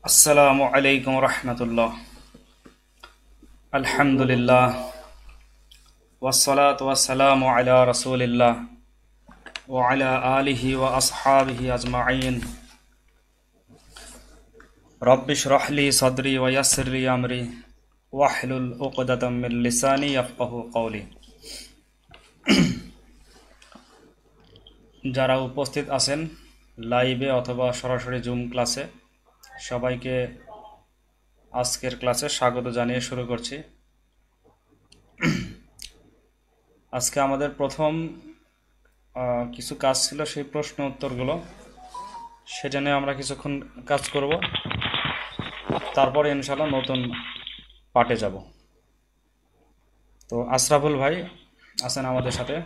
আসসালামু আলাইকুম রহমতুল্লাহ। আলহামদুলিল্লাহ ওয়াসসালাতু ওয়াসসালামু আলা রাসূলিল্লাহ ওয়া আলা আলিহি ওয়া আসহাবিহি আজমাইন। রব্বি ইশরাহ লি সাদরি ওয়া ইয়াসসির লি আমরি ওয়াহলুল উকদাতাম মিন লিসানি ইয়াফকাহু কওলি। যারা উপস্থিত আছেন লাইভে অথবা সরাসরি জুম ক্লাসে, সবাইকে আজকের ক্লাসে স্বাগত জানিয়ে শুরু করছি। আজকে আমাদের প্রথম কিছু কাজ ছিল, সেই প্রশ্ন উত্তরগুলো, সেটা নিয়ে আমরা কিছুক্ষণ কাজ করব, তারপরে ইনশাল্লাহ নতুন পার্টে যাব। তো আশরাফুল ভাই আছেন আমাদের সাথে,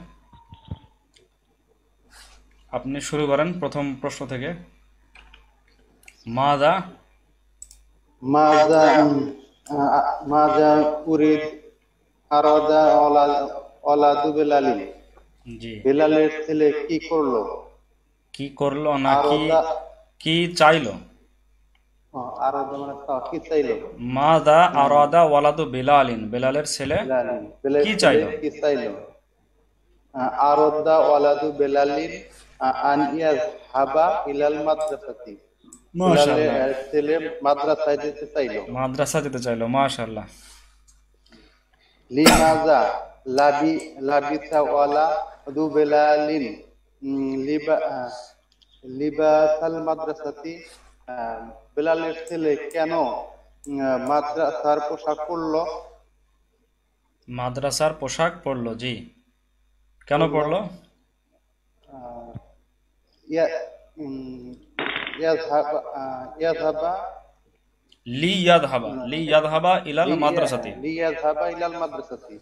আপনি শুরু করেন প্রথম প্রশ্ন থেকে। মাদা মাযা মাযা উরিদ আরাদা ওলাদু বেলালিন। জি, বেলালের ছেলে কি করলো? কি করলো নাকি আরাদা কি চাইলো? আরাদা মানে কি চাইলো? মাদা আরাদা ওয়ালাদু বেলালিন, বেলালের ছেলে বেলালিন কি বেলালের ছেলে চাইলো? কি চাইলো? আরাদা ওলাদু বেলালিন আন ইয়াযহাবা ইলাল মাদ্রাসাতি। মাশাআল্লাহ, বেলালের ছেলে মাদ্রাসায় যেতে চাইলো। মাদ্রাসা যেতে চাইলো, মাশাআল্লাহ। লিমাজা লাবিসা ওয়ালা দু বেলালিন লিবা লিবাসাল মাদ্রাসাতি। বেলালের ছেলে কেন মাদ্রাসার পোশাক পরলো? মাদ্রাসার পোশাক পরলো, জি, কেন পরলো পরলো? আহ, ইয়া উম, ইয়াযহাবা লি ইয়াদহাবা ইলাল মাদ্রাসাতি। লিয়াযহাবা ইলাল মাদ্রাসাতি।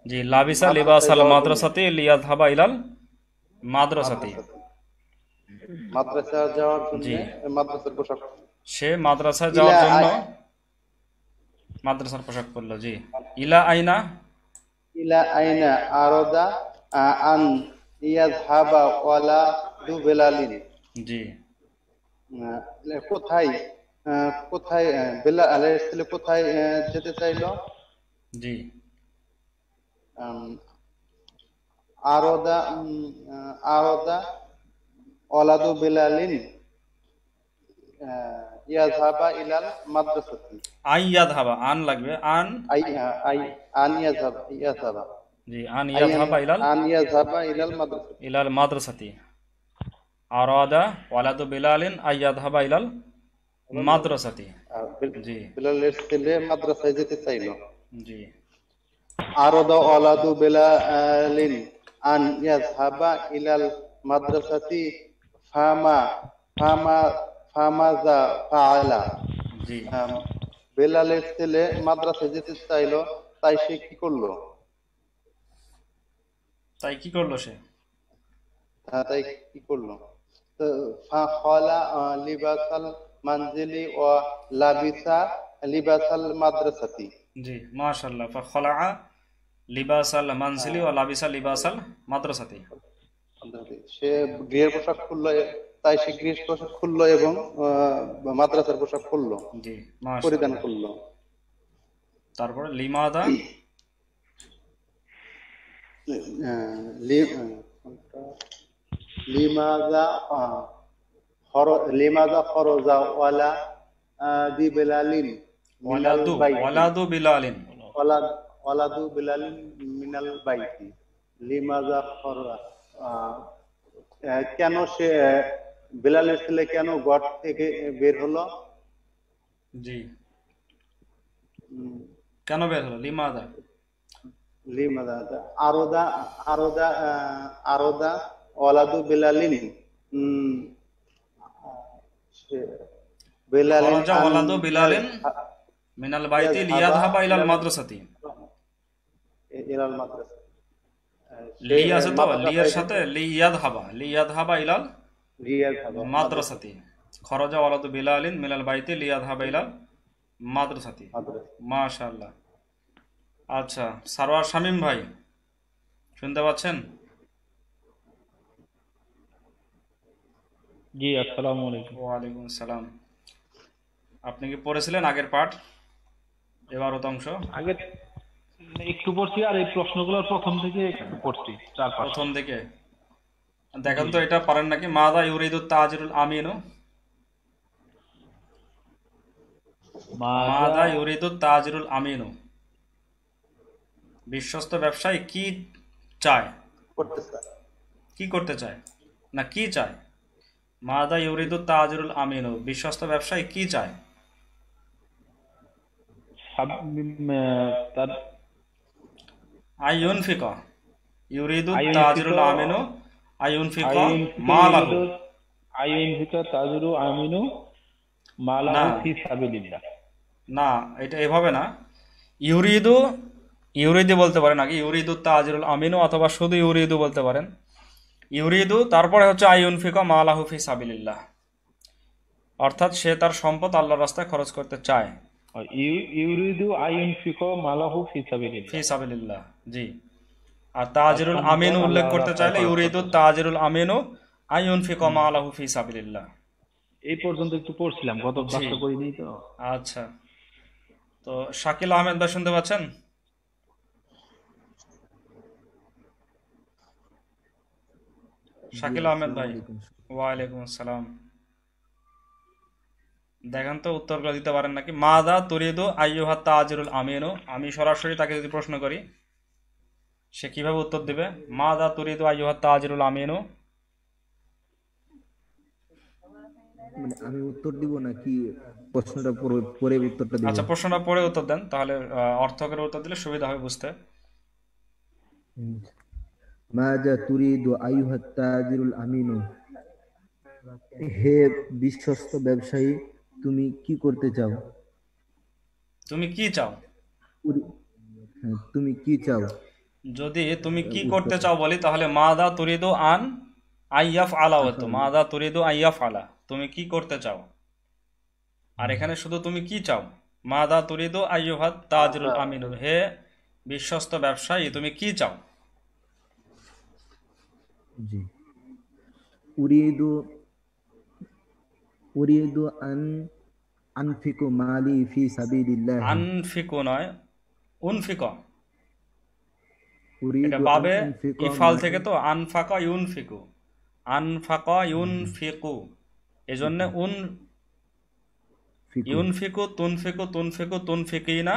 জি, লাবিসা মাদ্রাসায় লিবাসাল যাওয়ার জন্য। মাদ্রাসাতি লিয়াদহাবা ইলাল মাদ্রাসাতি। মাদ্রাসাতে মাদ্রাসায় যাওয়ার জন্য জি, মাদ্রাসার পোশাক। সে মাদ্রাসায় যাওয়ার ইলা জন্য আই- মাদ্রাসার পোশাক পরলো, জি। ইলা আইনা, ইলা আইনা আরাদা আন ইয়াযহাবা ওয়ালা দু বেলালিন। জি, কোথায় কোথায় বেলাল আলাইহিস ছেলে কোথায় যেতে চাইলো? জি, আম, আরাদা আরাদা ওয়ালাদু বেলালিন ইয়াযহাবা ইলাল মাদ্রাসাতি। আই ইয়াদহাবা, আন লাগবে, আন, আই আই আন ইয়াযহাবা জি, আন আইয়ান ইয়াদহাবা ইলাল আন ইয়াযহাবা ইলাল মাদ্রাসাতি। ইলাল মাদ্রাসাতি। আরাদা ওয়ালাদু বিলালিন আই ইয়াদহাবা ইলাল মাদ্রাসাতি। জি, বেলালের ছেলে মাদ্রাসায় যেতে চাইলো। জি, আরাদা ওয়ালাদু বেলালিন আন ইয়াযহাবা ইলাল মাদ্রাসাতি ফামা ফামা ফামাযা ফাআলা। জি, আম, বেলালের ছেলে মাদ্রাসায় যেতে চাইলো, তাই সে কি করলো? তাই কি করলো সে? তাই কি করলো? তো ফাখলা লিবাসাল মানজিলি ওয়া লাবিসা লিবাসাল মাদ্রাসাতি। জি, মাশাআল্লাহ। ফাখলাআ লিবাসাল মানজিলি ওয়া লাবিসা লিবাসাল মাদ্রাসাতি। সে গৃহের পোশাক খুললো, তাই সে গৃহের পোশাক খুললো এবং মাদ্রাসার পোশাক খুললো, জি, পরিধান মাশাআল্লাহ। করলো। তারপরে লিমাদা, লিমাজা লিমাজা খরজা ওয়ালা দি বেলালিন মিনাল বাইতি। ওয়ালাদু বিলালিন, ওয়ালাদ ওয়ালাদু বেলালিন মিনাল বাইতি। লিমাজা খরজা কেন সে বেলালের ছেলে কেন ঘর থেকে বের হলো? জি, উম, কেন বের হলো? লিমাদা, লিমাজা আরদা আরদা আরদা ওয়ালাদু বেলালিন উম, সে বেলালিন খরাজা আন ওয়ালাদু বিলালিন মিনাল বাইতি ইয়াযহাবা লিয়াদহাবা ইলাল ইলাল মাদ্রাসাতি। ইলাল মাদ্রাসা। সে লি আছে তো, লি এর মাদ্রাসায় সাথে যেতে লিয়াদহাবা ইলাল ইয়াযহাবা মাদ্রাসা মাদ্রাসাতি। খরাজা ওয়ালাদু বিলালিন মিনাল বাইতি লিয়াদহাবা ইলাল মাদ্রাসাতি। মাদ্রাসা। মাশাআল্লাহ। আচ্ছা, সারোয়ার শামীম ভাই শুনতে পাচ্ছেন? জি, আসসালামু আলাইকুম। ওয়ালাইকুম আসসালাম। আপনি কি পড়েছিলেন আগের পাঠ, এবার অংশ? আগে একটু পড়ছি, আর এই প্রশ্নগুলোর প্রথম থেকে একটু পড়ছি, 4-5। প্রথম দিকে দেখেন তো এটা পারেন নাকি। মাদা ইউরিদু তাজিরুল আমিনু, মাজা মাদা ইউরিদু তাজিরুল আমিনু, বিশ্বস্ত ব্যবসায়ী কি চায়, করতে চায়। কি করতে চায়, না কি চায়? মাদা ইউরিদু তাজিরুল আমিনু, বিশ্বস্ত ব্যবসায়ী কি চায়? তার আইয়ুনফিক, ইউরিদু আইনফিক তাজিরুল আমিনু আইয়ুনফিক আইনফিক মালাহু। ইউরিদু আইনফিক তাজরু আমিনু না মালাহু ফি সাবিলিল্লাহ। না, এটা এভাবে না। ইউরিদু, ইউরিদু বলতে পারেন আগে, ইউরিদু তাজিরুল আমিনু, অথবা শুধু ইউরিদু বলতে পারেন। ইউরিদু তারপরে হচ্ছে আইয়ুনফিক মালাহু ফি সাবিলিল্লাহ, অর্থাৎ সে তার সম্পদ আল্লাহর রাস্তায় খরচ করতে চায়। ইউরিদু আইনফিক মালাহু ফি ফি সাবিলিল্লাহ, সাবিলিল্লাহ, জি। আর তার তাজিরুল সম্পদ আমিনু উল্লেখ আল্লাহর করতে রাস্তায় চাইলে খরচ ইউরিদু করতে চায়। তাজিরুল আমিনু আইয়ুনফিক মালাহু ফি সাবিলিল্লাহ। এই পর্যন্ত একটু পড়ছিলাম, গত জি, ক্লাসটা করিনি তো। আচ্ছা। তো শাকিল আহমেদ ভাই শুনতে পাচ্ছেন? জি শাকিল আহমেদ আসসালামু ভাই, আলাইকুম। ওয়ালাইকুম আসসালাম। দেখেন তো উত্তরগুলো দিতে পারেন নাকি। মাদা তুরিদু আইয়ুহা তাজিরুল আমিনু, আমি সরাসরি তাকে যদি প্রশ্ন করি সে কিভাবে উত্তর দিবে? মাদা তুরিদু আইয়ুহা তাজিরুল আমিনু। মানে আমি উত্তর দিব নাকি প্রশ্নটা পরে উত্তরটা দিব? আচ্ছা, প্রশ্নটা পড়ে উত্তর দেন, তাহলে অর্থ করে উত্তর দিলে সুবিধা হবে বুঝতে। হুম। মাযা তুরিদু আইয়ুহাত তাজিরুল আমিনু, হে বিশ্বস্ত ব্যবসায়ী, তুমি কি করতে চাও? তুমি কি চাও? হ্যাঁ, তুমি কি চাও? যদি তুমি কি করতে উত্তর চাও বলি তাহলে মাদা তুরিদু আন আইয়াফ আলা হতো। মাদা তুরিদু আইয়াফ আলা, তুমি কি করতে চাও। আর এখানে শুধু তুমি কি চাও। মাদা তুরিদু আইয়ুহাত তাজিরুল আমিনু, হে বিশ্বস্ত ব্যবসায়ী তুমি কি চাও। জি। উরিদু উরিদু আনফিকু মালি ফি সাবিলিল্লাহি। আনফিকু নয়, উনফিক। এটা উরিদু পাবে আনফিকু ইফাল থেকে, তো আনফাকা ইউনফিকু, আনফাকা ইউনফিকু, এজন্য ফিকু ইউনফিকু তুনফিকু তুনফিকু তুনফিকিনা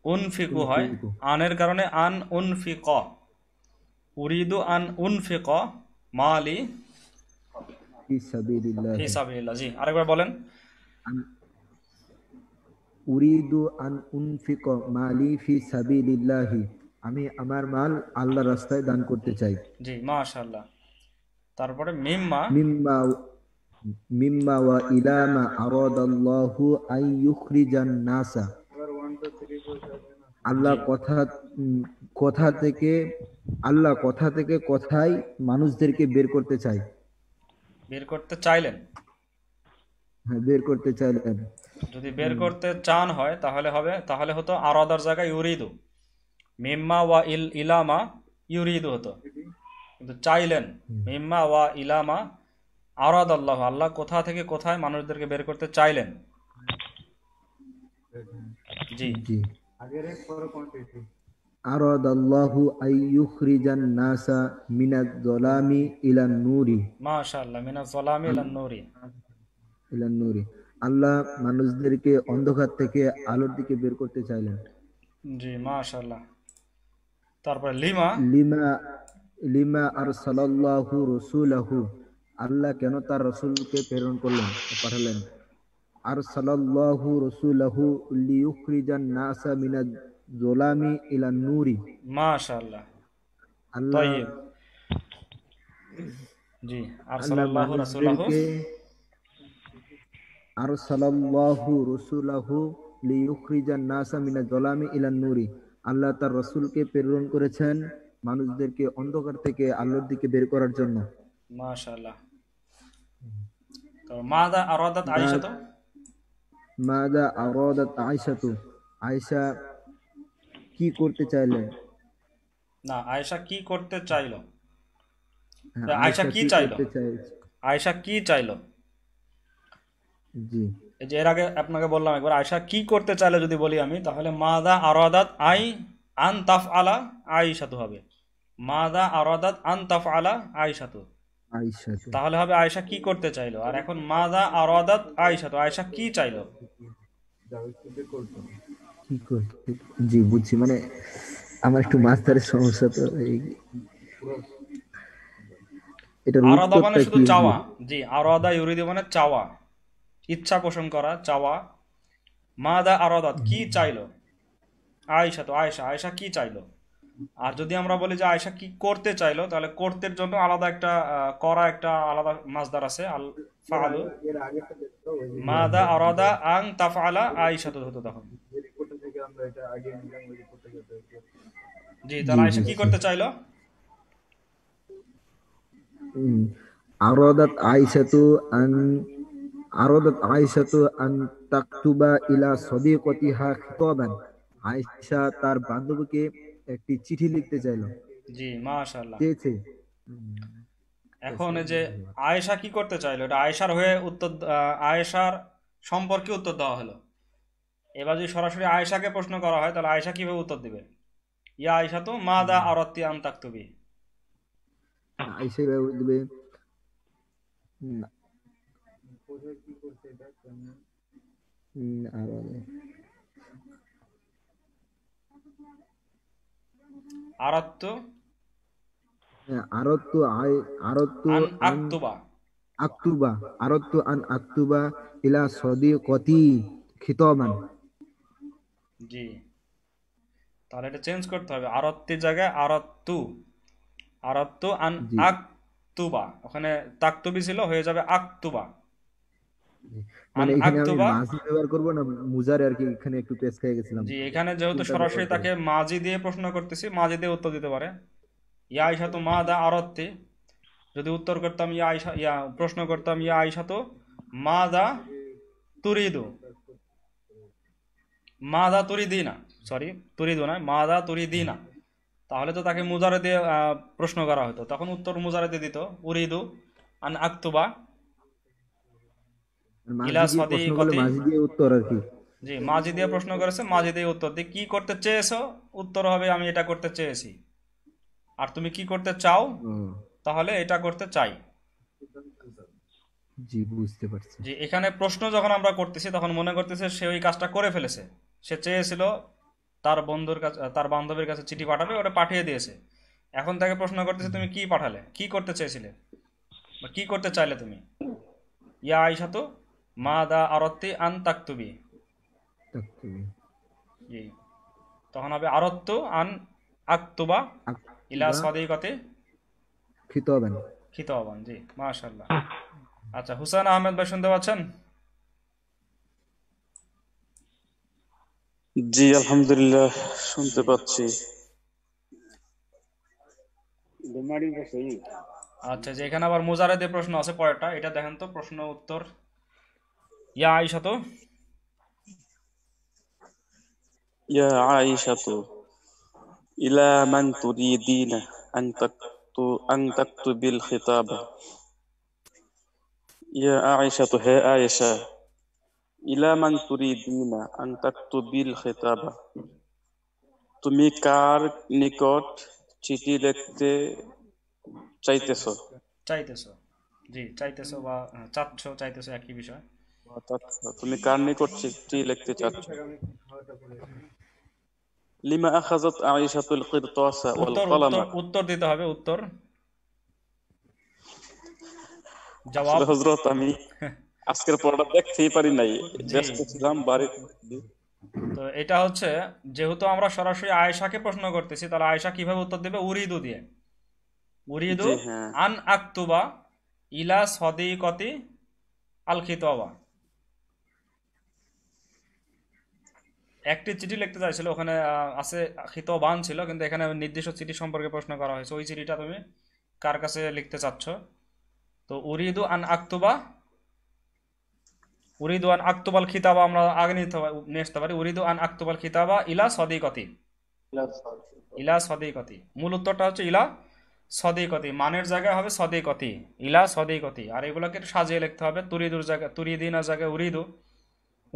উনফিকু হয়। তুনফিকু আনের কারণে আন উনফিক, উরিদু আন উনফিক মালি ফি সাবিলিল্লাহি। ফি সাবিলিল্লাহ। জি, আরেকবার বলেন। উরিদু আন উনফিক মালি ফি সাবিলিল্লাহি, আমি আমার মাল আল্লাহর রাস্তায় দান করতে চাই। জি, মাশাআল্লাহ। তারপরে মিম্মা, মিম্মা মিম্মা ওয়া ইলামা আরাদাল্লাহু আন ইউখরিজান নাসা, আল্লাহ জি, কথা থেকে কথা থেকে কথায় মানুষদেরকে বের করতে চাই। বের করতে চাইলেন। হ্যাঁ, বের করতে চাইলেন। যদি বের করতে চান হয় তাহলে হবে, তাহলে হতো আরাদার জায়গায় ইউরিদু, মিম্মা ওয়া ইলামা ইউরিদু হতো। কিন্তু চাইলেন, মিম্মা ওয়া ইলামা আরাদ আল্লাহ, আল্লাহ কোথা থেকে কোথায় মানুষদেরকে বের করতে চাইলেন। জি, জি। আরাদাল্লাহু আন ইউখরিজান নাসা মিনাজ যালামি ইলান নূরি। মাশাআল্লাহ, মিনাজ যালামি ইলান নূরি। ইলান নূরি, আল্লাহ মানুষদেরকে অন্ধকার থেকে আলোর দিকে বের করতে চাইলেন। জি, মাশাআল্লাহ। তারপরে লিমা, লিমা লিমা আরসালাল্লাহু রাসূলাহু, আল্লাহ কেন তার রাসূলকে প্রেরণ করলেন, পাঠালেন। আরসালাল্লাহু রাসূলাহু লিইউখরিজান নাসা মিনাজ যালামি ইলান নূরি, মাশাআল্লাহ, আল্লাহ তাইয়্যিব। জি, আল্লাহ আরসালাল্লাহু রাসূলাহু, মানুষদেরকে আরসালাল্লাহু রাসূলাহু লিইউখরিজান নাসা মিনাজ যালামি ইলান নূরি, আল্লাহ তার রাসূলকে প্রেরণ করেছেন মানুষদেরকে অন্ধকার থেকে আলোর দিকে বের করার জন্য। মাশাআল্লাহ। তো মাদা আরাদাত আয়েশা, তো মাযা আরাদাত আয়েশাতু, আয়েশা কি করতে চাইলেন? না, আয়েশা কি করতে চাইলো। হ্যাঁ, আয়েশা আয়েশা কি কি চাইলো, করতে চাইছে? আয়েশা কি চাইলো। জি। এই যে এর আগে আপনাকে বললাম একবার, আয়সা কি করতে চাইলে যদি বলি আমি, তাহলে মাদা আরাদাত আই আন তাফ আলা আইসাতু হবে। মাদা আরাদাত আন তাফ আলা আইসাতু, আয়েশা তো তাহলে হবে আয়সা কি করতে চাইলো। আর এখন মাদা আরাদাত আইসাতু, আয়সা কি চাইলো। কি করতে, জি বুঝছি, মানে আমার একটু মাস্টারের সমস্যা তো এই, এটার আরাদা মানে উত্তরটা শুধু কি? চাওয়া। জি, আরাদা ইউরিদু মানে চাওয়া, ইচ্ছা পোষণ করা, চাওয়া। মাদা আরাদাত কি চাইলো, আয়সা তো আয়সা, আয়সা কি চাইলো। আর যদি আমরা বলি যে আয়সা কি করতে চাইলো, তাহলে করতের জন্য আলাদা একটা করা একটা আলাদা মাসদার আছে, আল ফাআলু। মাদা আরাদা আন তাফআলা আয়সা তো হতো তখন। জি, জি তাহলে আয়সা কি বুঝছি। করতে চাইলো। উম, আরাদাত আয়েশাতু আন আরাদাত আয়েশাতু আন তাকতুবা ইলা সদীকতিহা খিতাবান। আয়েশা তার বান্ধবীকে একটি চিঠি লিখতে চাইল, জি, মাশাআল্লাহ। চেয়েছে। এখন এই যে আয়েশা কি করতে চাইলো, এটা আয়েশার হয়ে উত্তর, আয়েশার সম্পর্কে উত্তর দেওয়া হলো। এবার যদি সরাসরি আয়েশাকে প্রশ্ন করা হয়, তাহলে আয়েশা কিভাবে উত্তর দিবে। ইয়া আয়েশা তো মাদা আরাদতি আন তাকতুবি। আয়েশা এভাবে দিবে, উম, আরাদা আরাদতু আরাদতু আরাদতু আন আন আকতুবা। আক্তুবা, আরাদতু আন আক্তুবা ইলা সদীকতি খিতাবান। জি, তাহলে এটা চেঞ্জ করতে হবে, আরত্তির জায়গায় আরত্তু। আরত্তু আন জি আকতুবা, ওখানে তাকতুবি ছিল, হয়ে যাবে আকতুবা। জি। আন মানে এখানে আমি আকতুবা। মাঝি ব্যবহার করব না মুজারে, আর কি এখানে একটু পেস খেয়ে গেছিলাম, জি, এখানে যেহেতু কোনটা সরাসরি ব্যবহার করব? তাকে মাজি দিয়ে প্রশ্ন করতেছি, মাজি দিয়ে উত্তর দিতে পারে। ইয়া আইসা তো মা দা আরত্তি, যদি উত্তর করতাম ইয়া আইসা, ইয়া প্রশ্ন করতাম ইয়া আইসা তো মা দা তুরিদু, মা দা তুরিদিনা, সরি তুরিদু না, মা দা তুরিদিনা, তাহলে তো তাকে মুজারে দিয়ে প্রশ্ন করা হতো, তখন উত্তর মুজারে দিয়ে দিত, উরিদু আন আকতুবা ইলা মাঝি দিয়ে প্রশ্ন করলে সদিকতি। মাঝি দিয়ে উত্তর আর কি। জি, মাজি দিয়ে প্রশ্ন করেছে, মাজি দিয়ে উত্তর দিয়ে কি করতে চেয়েছো, উত্তর হবে আমি এটা করতে চেয়েছি। আর তুমি কি করতে চাও, ও, তাহলে এটা করতে চাই। জি বুঝতে পারছি। জি, এখানে প্রশ্ন যখন আমরা করতেছি, তখন মনে করতেছে সে ওই কাজটা করে ফেলেছে। সে চেয়েছিল তার বন্ধুর কাছে, তার বান্ধবীর কাছে চিঠি পাঠাবে, ওটা পাঠিয়ে দিয়েছে। এখন তাকে প্রশ্ন করতেছে তুমি কি পাঠালে, কি করতে চেয়েছিলে, বা কি করতে চাইলে তুমি। ইয়া আইসা তো মা দা আরত্তি আন তাকতুবি। তাকতুবি, জি, তখন হবে আরত্তু আন আকতুবা ইলা আক্তুবা সদিকতে খিতাবান। খিতাবান। জি, মাশাআল্লাহ। আচ্ছা, হুসেন আহমেদ ভাই শুনতে পাচ্ছেন। জি আলহামদুলিল্লাহ শুনতে পাচ্ছি। আচ্ছা, যে এখানে আবার মুজারে দিয়ে প্রশ্ন আছে পরেরটা, এটা দেখেন তো প্রশ্ন উত্তর। ইয়া আইসা তো ইয়া আয়েশাতু ইলা মান তুরিদিনা আন তাকতুবিল খিতাবা। ইয়া আয়েশাতু, হে আয়েশা, ইলা মান তুরিদিনা আন তাকতুবিল খিতাবা, তুমি কার নিকট চিঠি লিখতে চাইতেছো? চাইতেছো। জি, চাইতেছো বা চাচ্ছ, চাইতেছো একই বিষয়। তুমি কার নিকট চিঠি লিখতে চাচ্ছ? লিমা আখাযাত আয়েশাতুল কিরতাসা ওয়াল উত্তর উত্তর কলামা। উত্তর দিতে হবে, উত্তর, জবাব। আসলে হযরত আমি আজকের পড়াটা দেখতেই পারি নাই, জি, ব্যস্ত ছিলাম বাড়িতে। তো এটা হচ্ছে, যেহেতু আমরা সরাসরি আয়েশাকে প্রশ্ন করতেছি, তাহলে আয়েশা কিভাবে উত্তর দেবে, উরিদু দিয়ে। উরিদু জি হ্যাঁ। আন আকতুবা ইলা সদিকতি আল খিতাবা। একটি চিঠি লিখতে চাইছিল, ওখানে আছে খিতাবান ছিল, কিন্তু এখানে নির্দিষ্ট চিঠি সম্পর্কে প্রশ্ন করা হয়েছে, ওই চিঠিটা তুমি কার কাছে লিখতে চাচ্ছ। তো উরিদু আন আকতুবা, উরিদু আন আকতুবাল খিতাবা আমরা আগে নিয়ে আসতে পারি, উরিদু আন আকতুবাল খিতাবা ইলা সদিকতি। ইলা সদিকতি, মূল উত্তরটা হচ্ছে ইলা সদিকতি, মানের জায়গায় হবে সদিকতি, ইলা সদিকতি। আর এগুলোকে একটু সাজিয়ে লিখতে হবে, তুরিদুর জায়গায় তুরিদিনার জায়গায় উরিদু,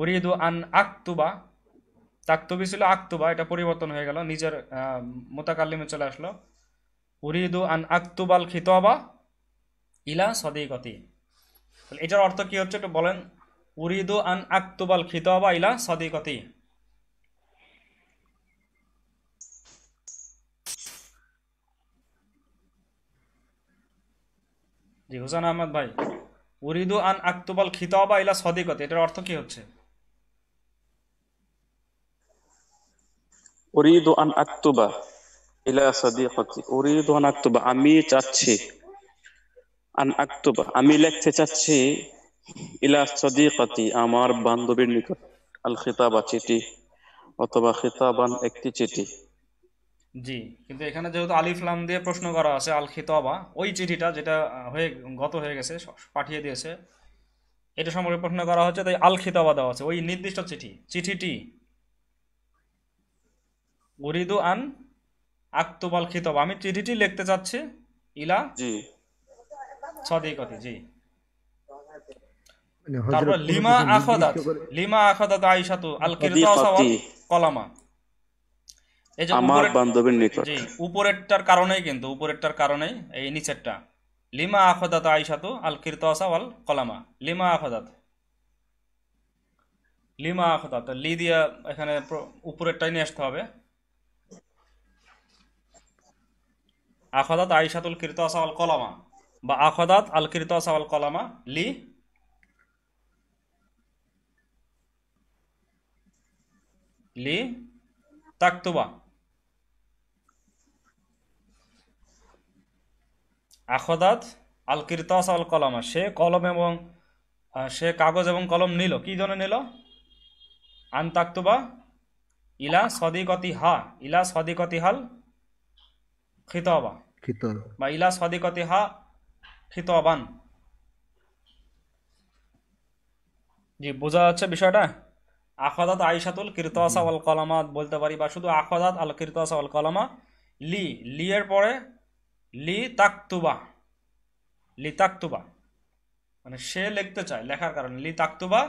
উরিদু আন আকতুবা, তাকতুবি ছিল আকতুবা, এটা পরিবর্তন হয়ে গেল, নিজের মুতাকাল্লিমে চলে আসলো। উরিদু আন আকতুবাল খিতাবা ইলা সদিকতি, তাহলে এটার অর্থ কি হচ্ছে একটু বলেন। উরিদু আন আকতুবাল খিতাবা ইলা সদিকতি। জি হুসান আহমদ ভাই, উরিদু আন আকতুবাল খিতাবা ইলা সদিকতি, এটার অর্থ কি হচ্ছে? উরিদু আন আক্তুবা ইলা সাদিকাতি, উরিদু আন আক্তুবা আমি চাচ্ছি, আন আক্তুবা আমি লিখতে চাচ্ছি, ইলা সাদিকাতি আমার বান্ধবীর নিকট, আল খিতাবা চিঠি, অথবা খিতাবান একটি চিঠি। জি, কিন্তু এখানে যেহেতু আলিফ লাম দিয়ে প্রশ্ন করা আছে, আল খিতাবা ওই চিঠিটা যেটা গত হয়ে গেছে, পাঠিয়ে দিয়েছে, এটা সম্পর্কে প্রশ্ন করা হচ্ছে, তাই আল খিতাবা দেওয়া আছে, ওই নির্দিষ্ট চিঠিটি। উরিদু আন আক্তুবাল খিতাবা, আমি চিঠিটি লিখতে চাচ্ছি, ইলা জি, সদিকতি। জি, মানে তারপর হযরত কোনো লিমা কিছু আখাদাত, নির্দিষ্ট করে লিমা আখাদাত আইশাতু আল কিরতাসা ওয়াল সাদিকাতি কলামা। এই যে আমার উপরের, বান্ধবীর নিকট। জি উপরেরটার কারণেই, কিন্তু উপরেরটার কারণেই এই নিচেরটা, লিমা আখাদাত আইশাতু আল কিরতাসা ওয়াল কলামা। লিমা আখাদাত, লিমা আখাদাত, লি দিয়া এখানে উপরেরটাই নিয়ে আসতে হবে। আখাদাত আইশাতুল কিরতাসা ওয়াল কলামা, বা আখাদাত আল কিরতাসা ওয়াল কলামা লি লি তাকতুবা। আখদাত আল কিরতাস আল কলামা, সে কলম এবং সে কাগজ এবং কলম নিল, কি জন্য নিল? আন তাকতুবা ইলা সদিকতি হা, ইলা সদিকতি হাল খিতাবা, খিতাব। বা ইলা সদিকতি হা খিতাবান। জি বোঝা যাচ্ছে বিষয়টা। আখদাত আইশাতুল কিরতাসা ওয়াল কলামা বলতে পারি, বা শুধু আখদাত আল কিরতাসা ওয়াল কলামা, লি লি এর পরে লি তাকতুবা, লি তাকতুবা মানে সে লিখতে চায়, লেখার কারণে লি তাকতুবা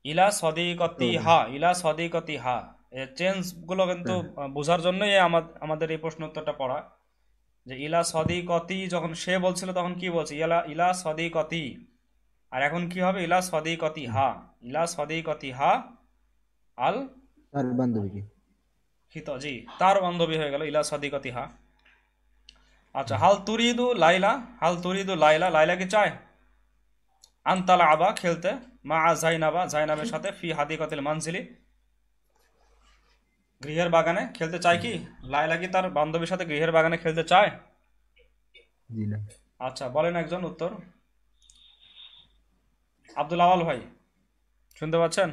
ইলা সদিকতি হা, ইলা সদিকতি হা। এই চেঞ্জ গুলো কিন্তু বোঝার জন্যই আমাদের এই প্রশ্ন উত্তরটা পড়া, যে ইলা সদিকতি যখন সে বলছিল তখন কি বলছে, ইলা ইলা সদিকতি, আর এখন কি হবে, ইলা সদিকতি হা, ইলা সদিকতি হা আল তার বান্ধবীকে। জি তার বান্ধবী হয়ে গেল ইলা সদিকতি হা। আচ্ছা, হাল তুরিদু লাইলা, হাল তুরিদু লাইলা, লাইলা কি চায় আনতালা আবা খেলতে, মা জাইনাবা জাইনাবের সাথে, ফি হাদিকাতিল মানজিলি গৃহের বাগানে খেলতে চায় কি? লায়লা কি তার বান্ধবীর সাথে গৃহের বাগানে খেলতে চায়? জি না। আচ্ছা বলেন একজন উত্তর। আব্দুল আওয়াল ভাই শুনতে পাচ্ছেন?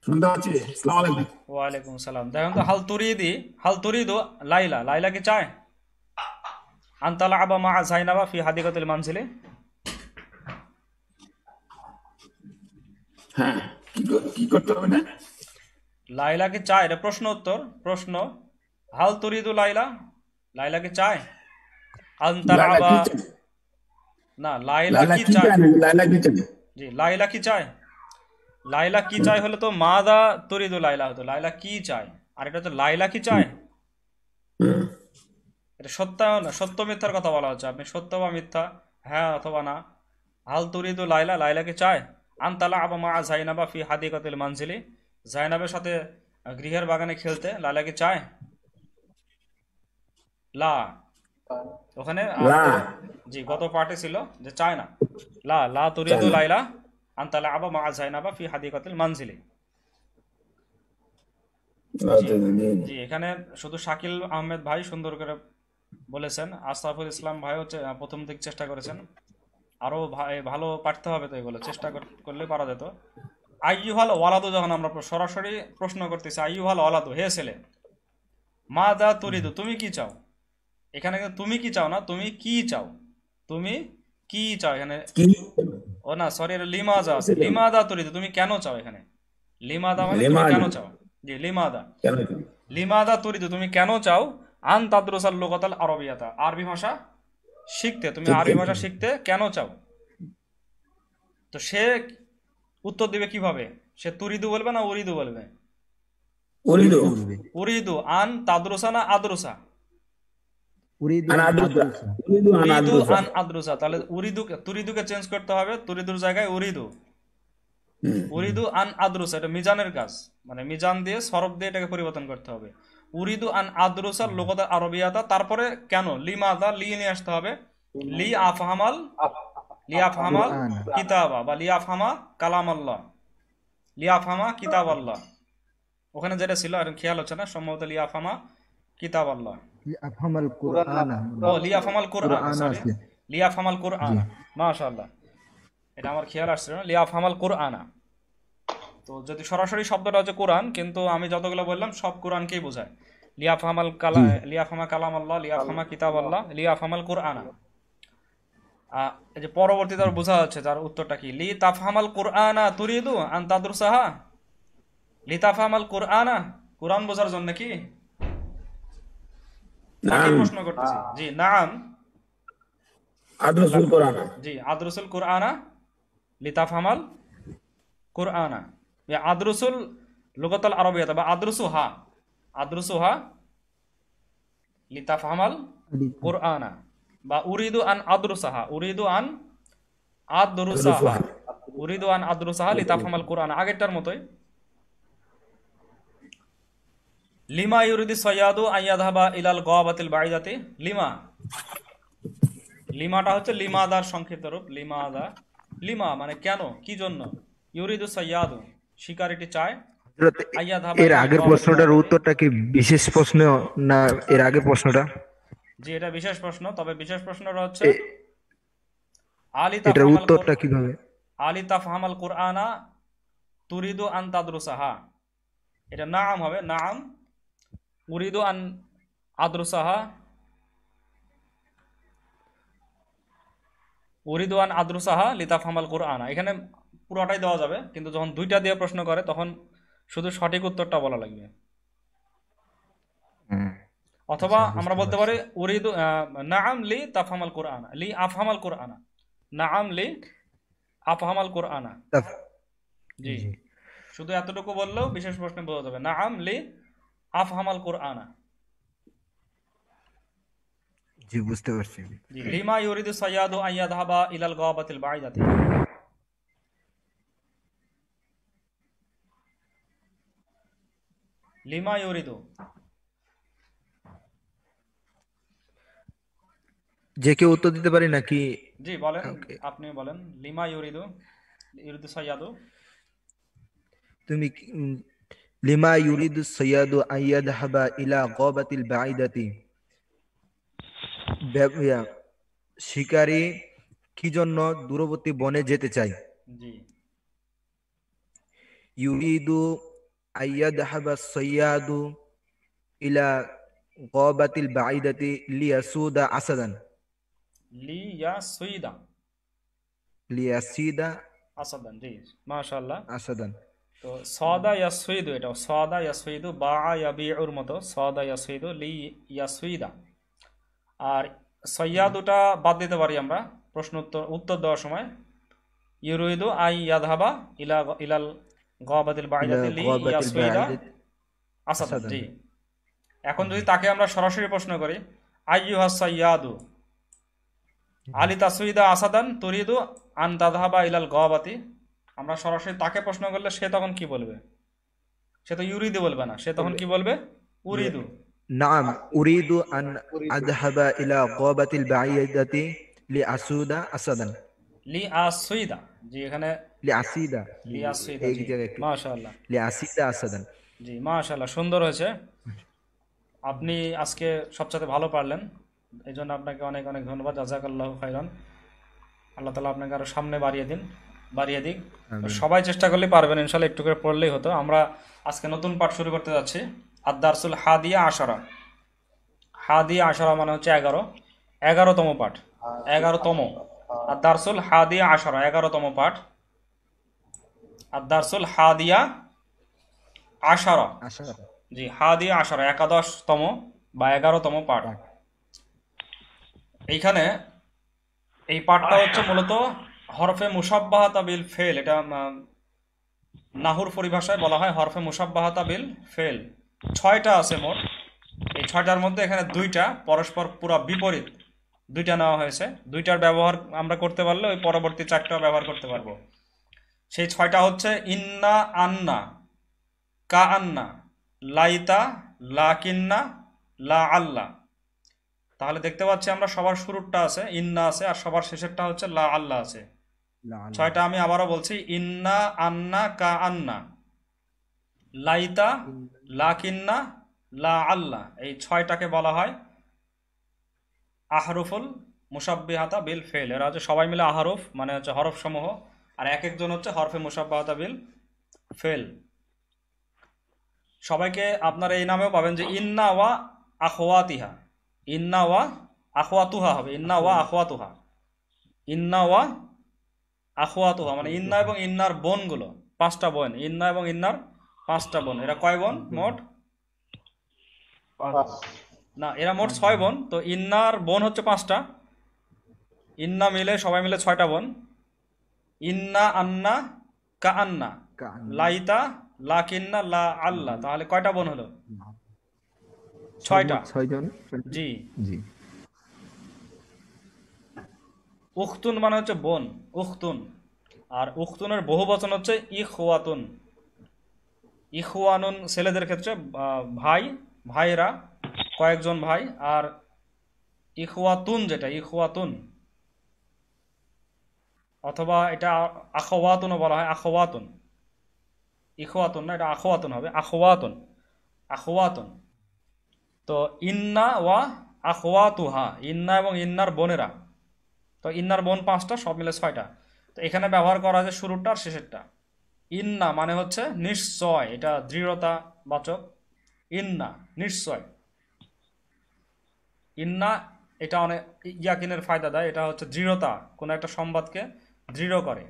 শুনতে পাচ্ছি। আসসালামু আলাইকুম। ওয়ালাইকুম সালাম। দেখেন তো, হাল তুরিদু লাইলা, লাইলা কি চায় আনতালা আবা মা জাইনাবা ফি হাদিকাতিল মানজিলি? হ্যাঁ, কি করতে হবে না? লাইলা কি চায়, এটা প্রশ্ন উত্তর, প্রশ্ন। হাল তুরিদু লাইলা, লাইলা কি চায় আনতালা লায়লা আবা, কি চায়? না লাইলা লায়লা কি কি চায়, চায় নাকি লায়লা কি চায়? জি লাইলা কি চায়, লাইলা কি চায় হলে তো মাদা তুরিদু লাইলা হতো, লাইলা কি চায়, আর এটা তো লাইলা কি চায়, হুম, এটা সত্য মিথ্যার কথা বলা হচ্ছে, আপনি সত্য বা মিথ্যা, হ্যাঁ অথবা না। হাল তুরিদু লাইলা, লাইলা কি চায় আনতালা আবা মা জাইনাবা ফি হাদিকাতিল মানজিলি, জাইনাবের সাথে গৃহের বাগানে খেলতে লাইলা কি চায়? লা, ওখানে লা জি গত পার্টে ছিল যে চায় না, লা লা চায় তুরিদু না। লাইলা আনতালা আবা মা জাইনাবা ফি হাদিকাতিল মানজিলি। জি আচ্ছা, জি, জি। জি, এখানে শুধু শাকিল আহমেদ ভাই সুন্দর করে বলেছেন, আশরাফুল ইসলাম ভাই হচ্ছে প্রথম দিক চেষ্টা করেছেন, আরো ভালো পারতে হবে, তো এগুলো চেষ্টা করলে পারা যেত। আইয়ুহাল ওয়ালাদু, যখন আমরা সরাসরি প্রশ্ন করতেছি আইয়ুহাল ওয়ালাদু, হে ছেলে, মা দা তুরিদু তুমি কি চাও, এখানে কিন্তু তুমি কি চাও না, তুমি কি চাও, তুমি কি চাও এখানে, কি? ও না সরি, লিমাদা আছে, লিমাদা তুরিদু তুমি কেন চাও, এখানে লিমাদা মানে তুমি লিমাদা। কেন চাও, জি লিমাদা, কেন? লিমাদা তুরিদু তুমি কেন চাও আন তাদরুসাল লুগাতাল আরবিয়াতা, আরবি ভাষা শিখতে, তুমি আরবি ভাষা শিখতে কেন চাও? তো সে উত্তর দিবে কিভাবে? সে তুরিদু বলবে না উরিদু বলবে? উরিদু বলবে উরিদু আন তাদরুসা না আদরুসা? উরিদু আন আন আদরুসা আদরুসা। উরিদু আন উরিদু আদরুসা আন আদরুসা, তাহলে তুরিদুকে চেঞ্জ করতে হবে, তুরিদুর জায়গায় উরিদু। উরিদু আন আদরুসা, এটা মিজানের কাজ, মানে মিজান দিয়ে সরফ দিয়ে এটাকে পরিবর্তন করতে হবে। উরিদু আন আদরুসা লুগাত আরবিয়াতা, তারপরে কেন লিমাদা, লি নিয়ে আসতে হবে। লি আফহামাল কুরআন কিতাবা বা লিয়াফহামা কালাম আল্লাহ, লিয়াফহামা কিতাব আল্লাহ। ওখানে যেটা ছিল আর খেয়াল হচ্ছে না, সম্ভবত লিয়াফহামা কিতাব আল্লাহ। আফহামাল কুরআন ও লিয়াফহামাল কোরআন, কুরআন সরি, আছে। লিয়াফহামাল কোরআন, মাশাআল্লাহ, এটা আমার খেয়াল আসছে না, লিয়াফহামাল কোরআনা। তো যদি সরাসরি শব্দটা হচ্ছে কোরআন, কিন্তু আমি যতগুলো বললাম সব কোরআনকেই বোঝায়। লিয়াফহামা কালাম আল্লাহ, লিয়াফহামা কিতাব আল্লাহ, লিয়াফহামাল কোরআনা। এই যে পরবর্তীতে আর বোঝা যাচ্ছে তার উত্তরটা কি, লি তাফহামাল কোরআনা তুরিদু আন তাদরুসাহা, লি তাফহামাল কোরআনা, কোরআন বোঝার জন্য কি? তাকে নাম প্রশ্ন করতেছি। জি নাম, আদরুসুল কোরআন জি আদরুসুল কোরআনা লিতাফহামাল কোরআনা, আদরুসুল লুগাতুল আরবিয়াতা বা আদরুসুহা লিতাফহামাল কোরআনা, বা উরিদু আন আদরুসাহা, উরিদু আন আদরুসাহা লিতাফহামাল কোরআনা, আগেরটার মতোই। লিমা ইউরিদু সাইয়াদু আইয়াদহাবা ইলাল গাওয়াবাতিল বাঈদাতি, লিমাটা হচ্ছে লিমাদার সংক্ষিপ্ত রূপ, লিমা মানে কেন, কি জন্য। ইউরিদু সাইয়াদু, শিকারীটি চায়, হযরত, আইয়াদহাবা এর ইলাল আগের গাওয়াবাতিল প্রশ্নটার বাঈদাতি। উত্তরটা কি বিশেষ প্রশ্ন না এর আগের প্রশ্নটা? জি এটা বিশেষ প্রশ্ন, তবে বিশেষ প্রশ্নটা হচ্ছে এ- এটার উত্তরটা কিভাবে? আলি তাফহামাল কোরআনা তুরিদু আন তাদরুসাহা, এটা নাম হবে, নাম উরিদু আন আদরুসাহা, উরিদু আন আদরুসাহা লিতাফহামাল কোরআনা। এখানে পুরোটাই দেওয়া যাবে, কিন্তু যখন দুইটা দিয়ে প্রশ্ন করে তখন শুধু সঠিক উত্তরটা বলা লাগবে। অথবা আমরা বলতে পারি উরিদু নাআম লি তাফহামাল কোরআনা, লি আফহামাল কোরআনা, নাআম লি আফহামাল কোরআনা। জি শুধু এতটুকু বললেও বিশেষ প্রশ্নে বোঝা যাবে, নাআম লি আফহামাল কোরআনা। জি বুঝতে পারছি। জি লিমা ইউরিদু সাইয়াদু আইয়াদহাবা ইলাল গাওয়াবাতিল বাঈদাতি, লিমা ইউরিদু। যে কেউ উত্তর দিতে পারি নাকি? জি বলেন, ওকে, আপনি বলেন, লিমা ইউরিদু, ইউরিদু সাইয়াদু। তুমি লিমা ইউরিদু সাইয়াদু আইয়াদহাবা ইলা গাওয়াবাতিল বাঈদাতি, শিকারী কি জন্য দূরবর্তী বনে যেতে চায়? জি ইউরিদু আইয়াদহাবা সাইয়াদু ইলা গাওয়াবাতিল বাঈদাতি লিয়াসুদা আসাদান, লিয়াসুইদা লিয়াসিদা আসাদান। জি মাশাআল্লাহ। আসাদান। তো সাদা ইয়াসুইদু, এটা সাদা ইয়াসুইদু বা ইয়াবিউর মতো, সাদা ইয়াসুইদু লি ইয়াসুইদা। আর সৈয়াদুটা বাদ দিতে পারি আমরা প্রশ্ন উত্তর দেওয়ার সময়, ইউরিদু আই ইয়াদহাবা ইলাল গাওয়াবাতিল বাঈদাতি লি ইয়াসুইদা আসাদান। জি এখন যদি তাকে আমরা সরাসরি প্রশ্ন করি, আইয়ুহাস সাইয়াদু আলি তাসুইদা আসাদান তুরিদু আন তাযহাবা ইলাল গাওয়াবাতি, আমরা সরাসরি তাকে প্রশ্ন করলে সে তখন কি বলবে? সে তো ইউরিদু বলবে না, সে তখন কি বলবে? উরিদু। নাম উরিদু আন আযহাবা ইলা গাওয়াবাতিল বাঈদাতি লিআসুদা আসাদান, লিআসুইদা। জি এখানে লিআসিদা, লিআসুইদা। এই জি জায়গায় একটু মাশাআল্লাহ। লিআসিদা আসাদান। জি মাশাআল্লাহ, সুন্দর হয়েছে, আপনি আজকে সবচেয়ে ভালো পারলেন, এই জন্য আপনাকে অনেক অনেক ধন্যবাদ, জাযাকাল্লাহু খাইরান। আল্লাহ তাআলা আপনাকে আরো সামনে বাড়িয়ে দিক। তো সবাই চেষ্টা করলে পারবেন ইনশাআল্লাহ, একটু করে পড়লেই হতো। আমরা আজকে নতুন পাঠ শুরু করতে যাচ্ছি, আদ-দারসুল হাদিয়া আশারা। হাদিয়া আশারা মানে হচ্ছে 11তম পাঠ, 11তম। আদ-দারসুল হাদিয়া আশারা 11তম পাঠ, আদ-দারসুল হাদিয়া আশারা। জি হাদিয়া আশারা 11তম বা 11তম পাঠ। এইখানে এই পাঠটা হচ্ছে মূলত হরফে মুশাব্বাহাতা বিল ফেল, এটা নাহুর পরিভাষায় বলা হয় হরফে মুসাব্বাহাতা বিল ফেল। 6টা আছে মোট। এই 6টার মধ্যে এখানে 2টা পরস্পর পুরা বিপরীত, 2টা নেওয়া হয়েছে। 2টার ব্যবহার আমরা করতে পারলে ওই পরবর্তী 4টাও ব্যবহার করতে পারবো। সেই 6টা হচ্ছে ইন্না, আন্না, কা আন্না, লাইতা, লাকিন্না, লা আল্লাহ। তাহলে দেখতে পাচ্ছি আমরা সবার শুরুরটা আছে ইন্না আছে, আর সবার শেষেরটা হচ্ছে লা আল্লাহ আছে। 6টা আমি আবারও বলছি, ইন্না, আন্না, কা আন্না, লাইতা, লাকিন্না, লা আল্লাহ। এই 6টাকে বলা হয় আহরুফুল মুসাব্বিহাতা বিল ফেল। এরা হচ্ছে সবাই মিলে আহরুফ, মানে হচ্ছে হরফ সমূহ, আর এক একজন হচ্ছে হরফে মুসাব্বাহাতা বিল ফেল। সবাইকে আপনারা এই নামেও পাবেন যে ইন্না ওয়া আখওয়াতিহা, ইন্না ওয়া আখওয়াতুহা হবে, ইন্না ওয়া আখওয়াতুহা, ইন্না ওয়া আখওয়াতুহা মানে ইন্না এবং ইন্নার বোনগুলো, 5টা বোন, ইন্না এবং ইন্নার 5টা বোন। এরা কয় বোন মোট? না, এরা মোট 6 বোন। তো ইন্নার বোন হচ্ছে 5টা, ইন্না মিলে সবাই মিলে 6টা বোন। ইন্না, আন্না, কা আন্না, লাইতা, লাকিন্না, লা আল্লাহ। তাহলে কয়টা বোন হলো? 6টা। 6 জন। জি। জি। উখতুন মানে হচ্ছে বোন, উখতুন। আর উখতুনের বহু বচন হচ্ছে ইখওয়াতুন। ইখওয়ানুন ছেলেদের ক্ষেত্রে ভাই, ভাইরা, কয়েকজন ভাই। আর ইখওয়াতুন যেটা, ইখওয়াতুন, অথবা এটা আখওয়াতুনও বলা হয়, আখওয়াতুন। ইখওয়াতুন না, এটা আখওয়াতুন হবে, আখওয়াতুন, আখওয়াতুন। তো ইন্না ওয়া আখওয়াতুহা, ইন্না এবং ইন্নার বোনেরা। তো ইন্নার বোন 5টা, সব মিলে 6টা। তো এখানে ব্যবহার করা যায় শুরুটা আর শেষেরটা। ইন্না মানে হচ্ছে নিশ্চয়, এটা দৃঢ়তা বাচক। ইন্না নিশ্চয়, ইন্না এটা অনেক ইয়াকিনের ফায়দা দেয়, এটা হচ্ছে দৃঢ়তা, কোনো একটা সংবাদকে দৃঢ় করে।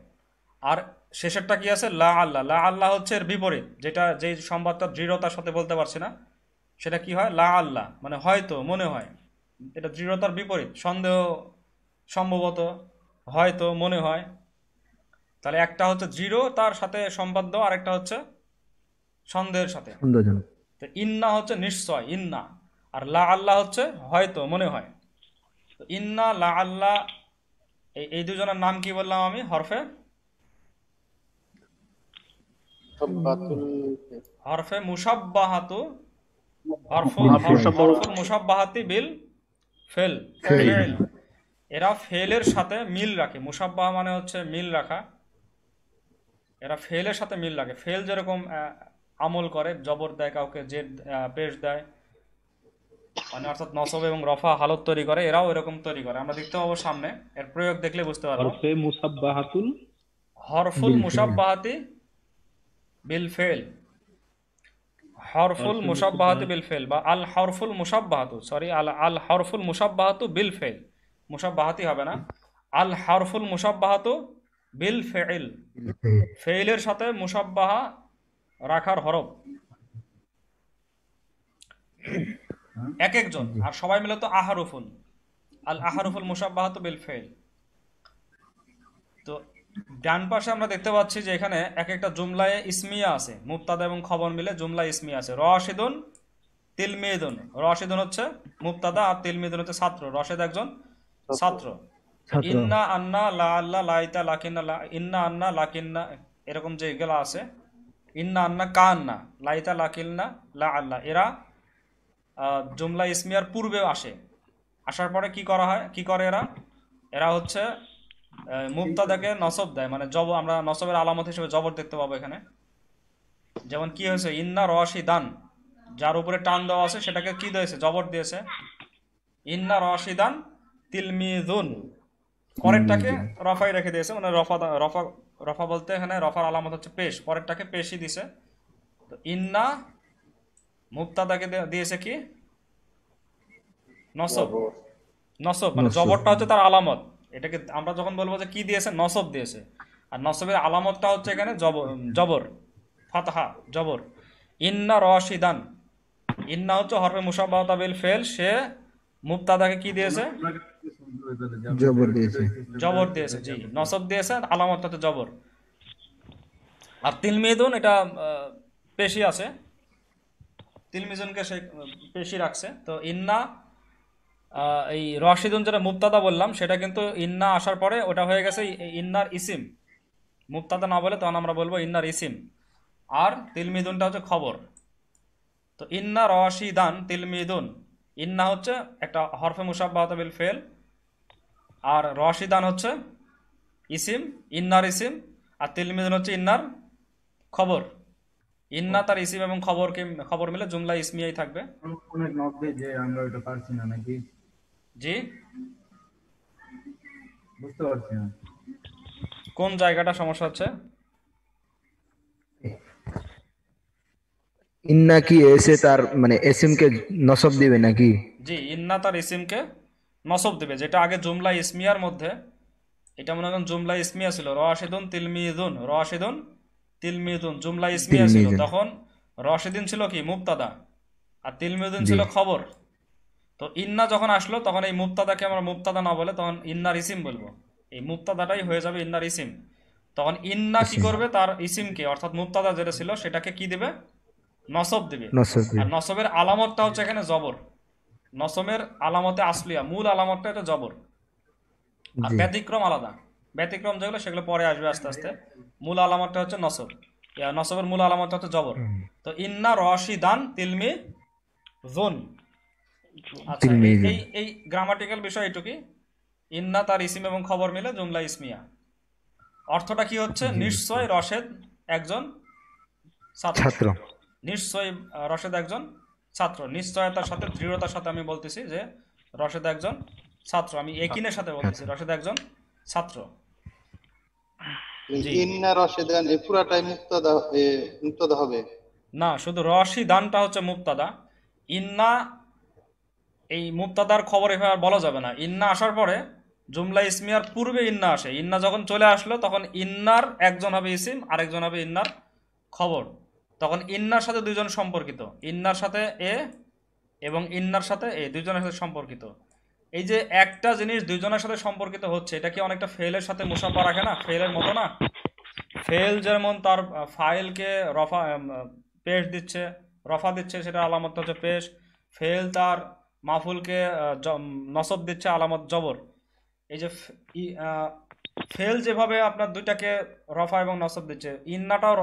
আর শেষেরটা কি আছে? লা আল্লাহ। লা আল্লাহ হচ্ছে এর বিপরীত, যেটা যেই সংবাদটা দৃঢ়তার সাথে বলতে পারছি না, সেটা কি হয়? লা আল্লাহ মানে হয়তো, মনে হয়। এটা দৃঢ়তার বিপরীত, সন্দেহ, সম্ভবত, হয়তো, মনে হয়। তাহলে একটা হচ্ছে দৃঢ়তার সাথে সম্বাদ্য, আর একটা হচ্ছে সন্দেহের সাথে। সন্দেহজনক। তো ইন্না হচ্ছে নিশ্চয়, ইন্না। আর লা আল্লাহ হচ্ছে হয়তো, মনে হয়। তো ইন্না, লা আল্লাহ, এই দুজনের নাম কি বললাম আমি? হরফে হরফে মুসাব্বাহাতু, হরফুল মুসাব্বাহাতি বিল ফেল, ফেল। এরা ফেলের সাথে মিল রাখে। মুসাব্বাহ মানে হচ্ছে মিল রাখা। এরা ফেলের সাথে মিল রাখে। ফেল যেরকম আমল করে, জবর দেয়, কাউকে জেদ পেশ দেয়, মানে অর্থাৎ নসব এবং রফা হালত তৈরি করে, এরাও এরকম তৈরি করে। আমরা দেখতে পাবো সামনে, এর প্রয়োগ দেখলে বুঝতে পারবো। হরফে মুসাব্বাহাতুল হরফুল মুসাব্বাহাতি বিল ফেল, হরফুল মুসাব্বাহাতু বিল ফেল, বা আল হরফুল মুসাব্বাহাতু, সরি, আল হরফুল মুসাব্বাহাতু বিল ফেল, মুসাব্বাহাতি হবে না, আল হরফুল মুসাব্বাহাতু বিল ফেল, ফেইলের সাথে মুসাব্বাহা রাখার হরফ এক একজন, আর সবাই মিলে তো আহরুফুন, আল আহরুফুল মুসাব্বাহাতু বিল ফেল। তো ডান পাশে আমরা দেখতে পাচ্ছি যে এখানে এক একটা জুমলায় ইসমিয়া আছে, মুবতাদা এবং খবর মিলে জুমলা ইসমিয়া আছে। রশিদুন, তিলমিদুন। রশিদুন হচ্ছে মুবতাদা, আর তিলমিদুন হচ্ছে ছাত্র। রশিদ একজন ছাত্র। ইন্না, আন্না, লা আল্লাহ, লাইতা, লাকিন্না, ইন্না, আন্না, লাকিন্না, এরকম যে এগুলো আছে, ইন্না, আন্না, কা আন্না, লাইতা, লাকিন্না, লা আল্লাহ, এরা জুমলা ইসমিয়ার পূর্বে আসে। আসার পরে কি করা হয়, কি করে এরা? এরা হচ্ছে মুবতাদাকে নসব দেয়, মানে জবর। আমরা নসবের আলামত হিসেবে জবর দেখতে পাবো এখানে। যেমন কি হয়েছে, ইন্না রশিদান, যার উপরে টান দেওয়া আছে সেটাকে কি দিয়েছে? জবর দিয়েছে। ইন্না রশিদান তিলমিদুন, পরেরটাকে রফাই রেখে দিয়েছে, মানে রফা, রফা, রফা বলতে এখানে রফার আলামত হচ্ছে পেশ, পরেরটাকে পেশই দিছে। তো ইন্না মুবতাদাকে দিয়েছে কি? নসব। নসব মানে জবরটা হচ্ছে তার আলামত। এটাকে আমরা যখন বলবো যে কি দিয়েছে, নসব দিয়েছে। আর নসবের আলামতটা হচ্ছে এখানে জবর, ফাতহা, জবর। ইন্না রশিদান, ইন্না হচ্ছে হরফে মুসাব্বাহাতা বিল ফেল, সে মুবতাদাকে কি দিয়েছে? জবর দিয়েছে, জি, নসব দিয়েছে, আলামতটা হচ্ছে জবর। আর তিলমিদুন এটা পেশি আছে, তিলমিজুনকে সে পেশি রাখছে। তো ইন্না এই রশিদুন যেটা মুবতাদা বললাম সেটা কিন্তু ইন্না আসার পরে ওটা হয়ে গেছে ইন্নার ইসিম। মুবতাদা না বলে তখন আমরা বলবো ইন্নার ইসিম। আর তিলমিদুনটা হচ্ছে খবর। তো ইন্না রশিদান তিলমিদুন, ইন্না হচ্ছে একটা হরফে মুসাব্বাহাত বিল ফেল, আর রশিদান হচ্ছে ইসিম, ইন্নার ইসিম, আর তিলমিদুন হচ্ছে ইন্নার খবর। ইন্না তার ইসিম এবং খবর মিলে জুমলা ইসমিয়াই থাকবে। অনেক নক দেয় যে আমরা ওটা পারছি না নাকি, জি, বুঝতে পারছি না। কোন জায়গাটা সমস্যা হচ্ছে? ইন্না কি এসে তার মানে এসিম কে নসব দিবে নাকি? জি, ইন্না তার ইসিমকে নসব দেবে, যেটা আগে জুমলা ইসমিয়ার মধ্যে, এটা মনে করেন জুমলা ইসমিয়া ছিল, রশিদুন তিলমিদুন, রশিদুন তিলমিদুন জুমলা ইসমিয়া ছিল। তিলমিদুন। তখন রশিদিন ছিল কি মুবতাদা, আর তিলমিদুন জি। ছিল খবর। তো ইন্না যখন আসলো তখন এই মুবতাদাকে আমরা মুবতাদা না বলে তখন ইন্নার ইসিম বলবো। এই মুবতাদাটাই হয়ে যাবে ইন্নার ইসিম। তখন ইন্না কি ইসিম। করবে, তার ইসিমকে অর্থাৎ মুবতাদা যেটা ছিল সেটাকে কি দেবে, নসব দিবে। নসব আর দিবে। নসবের আলামতটা হচ্ছে এখানে জবর। নসবের আলামতে আসলিয়া, মূল আলামতটা এটা জবর। আর জি। ব্যতিক্রম আলাদা, ব্যতিক্রম যেগুলো সেগুলো পরে আসবে আস্তে আস্তে। মূল আলামতটা হচ্ছে নসব, নসবের মূল আলামতটা হচ্ছে জবর। তো ইন্না রশিদান তিলমি জুন। আচ্ছা, এই তিলমিজুন। এই এই গ্রামাটিক্যাল বিষয় এটুকুই। ইন্না তার ইসিম এবং খবর মিলে জুমলা ইসমিয়া। অর্থটা কি হচ্ছে, নিশ্চয় রশেদ একজন ছাত্র। ছাত্র। নিশ্চয় রশেদ একজন ছাত্র। নিশ্চয়তার সাথে, দৃঢ়তার সাথে আমি বলতেছি যে রশেদ একজন ছাত্র। আমি একিনের সাথে বলতেছি রশেদ একজন ছাত্র। জি। ইন্না রশিদান এই পুরাটাই মুক্তাদা হবে। না, শুধু রশিদানটা হচ্ছে মুবতাদা। ইন্না এই মুবতাদার খবর এভাবে আর বলা যাবে না। ইন্না আসার পরে জুমলা ইসমিয়ার পূর্বে ইন্না আসে। ইন্না যখন চলে আসলো তখন ইন্নার একজন হবে ইসিম, আরেকজন হবে ইন্নার খবর। তখন ইন্নার সাথে দুইজন সম্পর্কিত, ইন্নার সাথে এ এবং ইন্নার সাথে এ, দুইজনের সাথে সম্পর্কিত। এই যে একটা জিনিস দুইজনের সাথে সম্পর্কিত হচ্ছে, এটা কি অনেকটা ফেলের সাথে মুসাফা রাখে না, ফেলের মতো না? ফেল যেমন তার ফাইলকে রফা পেশ দিচ্ছে, রফা দিচ্ছে, সেটা আলামত হচ্ছে পেশ। ফেল তার মাফুলকে নসব দিচ্ছে, আলামত জবর। এই যে ফেল যেভাবে আপনার দুইটাকে রফা এবং নসব দিচ্ছে, ইন্নাটাও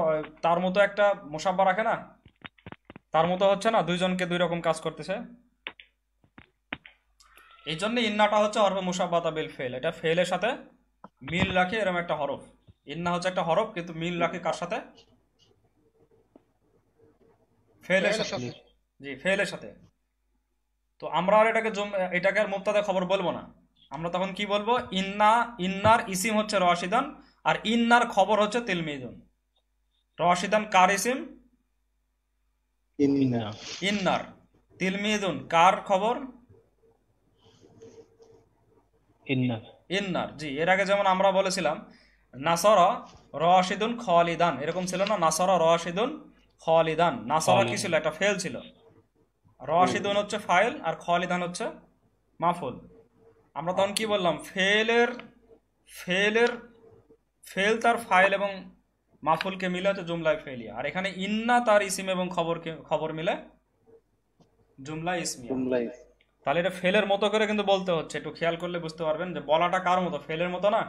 তার মতো একটা মুসাফা রাখে না? তার মতো হচ্ছে না, দুইজনকে দুই রকম কাজ করতেছে। এই জন্য ইন্নাটা হচ্ছে হরফে মুসাব্বাতা বিল ফেল, এটা ফেলের সাথে মিল রাখে এরকম একটা হরফ। ইন্না হচ্ছে একটা হরফ কিন্তু মিল রাখে কার সাথে? ফেলের সাথে। জি, ফেলের সাথে। তো আমরা আর এটাকে আর মুবতাদা খবর বলবো না। আমরা তখন কি বলবো, ইন্নার ইসিম হচ্ছে রশিদান, আর ইন্নার খবর হচ্ছে তিলমিদুন। রশিদান কার ইসিম? ইন্না। ইন্নার। তিলমিদুন কার খবর? ইন্নার। ইন্নার। জি, এর আগে যেমন আমরা বলেছিলাম নাসরা রাশিদুন খালিদান, এরকম ছিল না? নাসরা রাশিদুন খালিদান, নাসরা কি ছিল? একটা ফেল ছিল। রাশিদুন হচ্ছে ফাইল আর খালিদান হচ্ছে মাফুল। আমরা তখন কি বললাম, ফেলের ফেল তার ফাইল এবং মাফুলকে মিলে হচ্ছে জুমলায় ফেলিয়া। আর এখানে ইন্না তার ইসিম এবং খবর মিলে জুমলা ইসমিয়া। জুমলাই। তাহলে এটা ফেলের মতো করে কিন্তু বলতে হচ্ছে, একটু খেয়াল করলে বুঝতে পারবেন যে বলাটা কার মতো, ফেলের মতো না।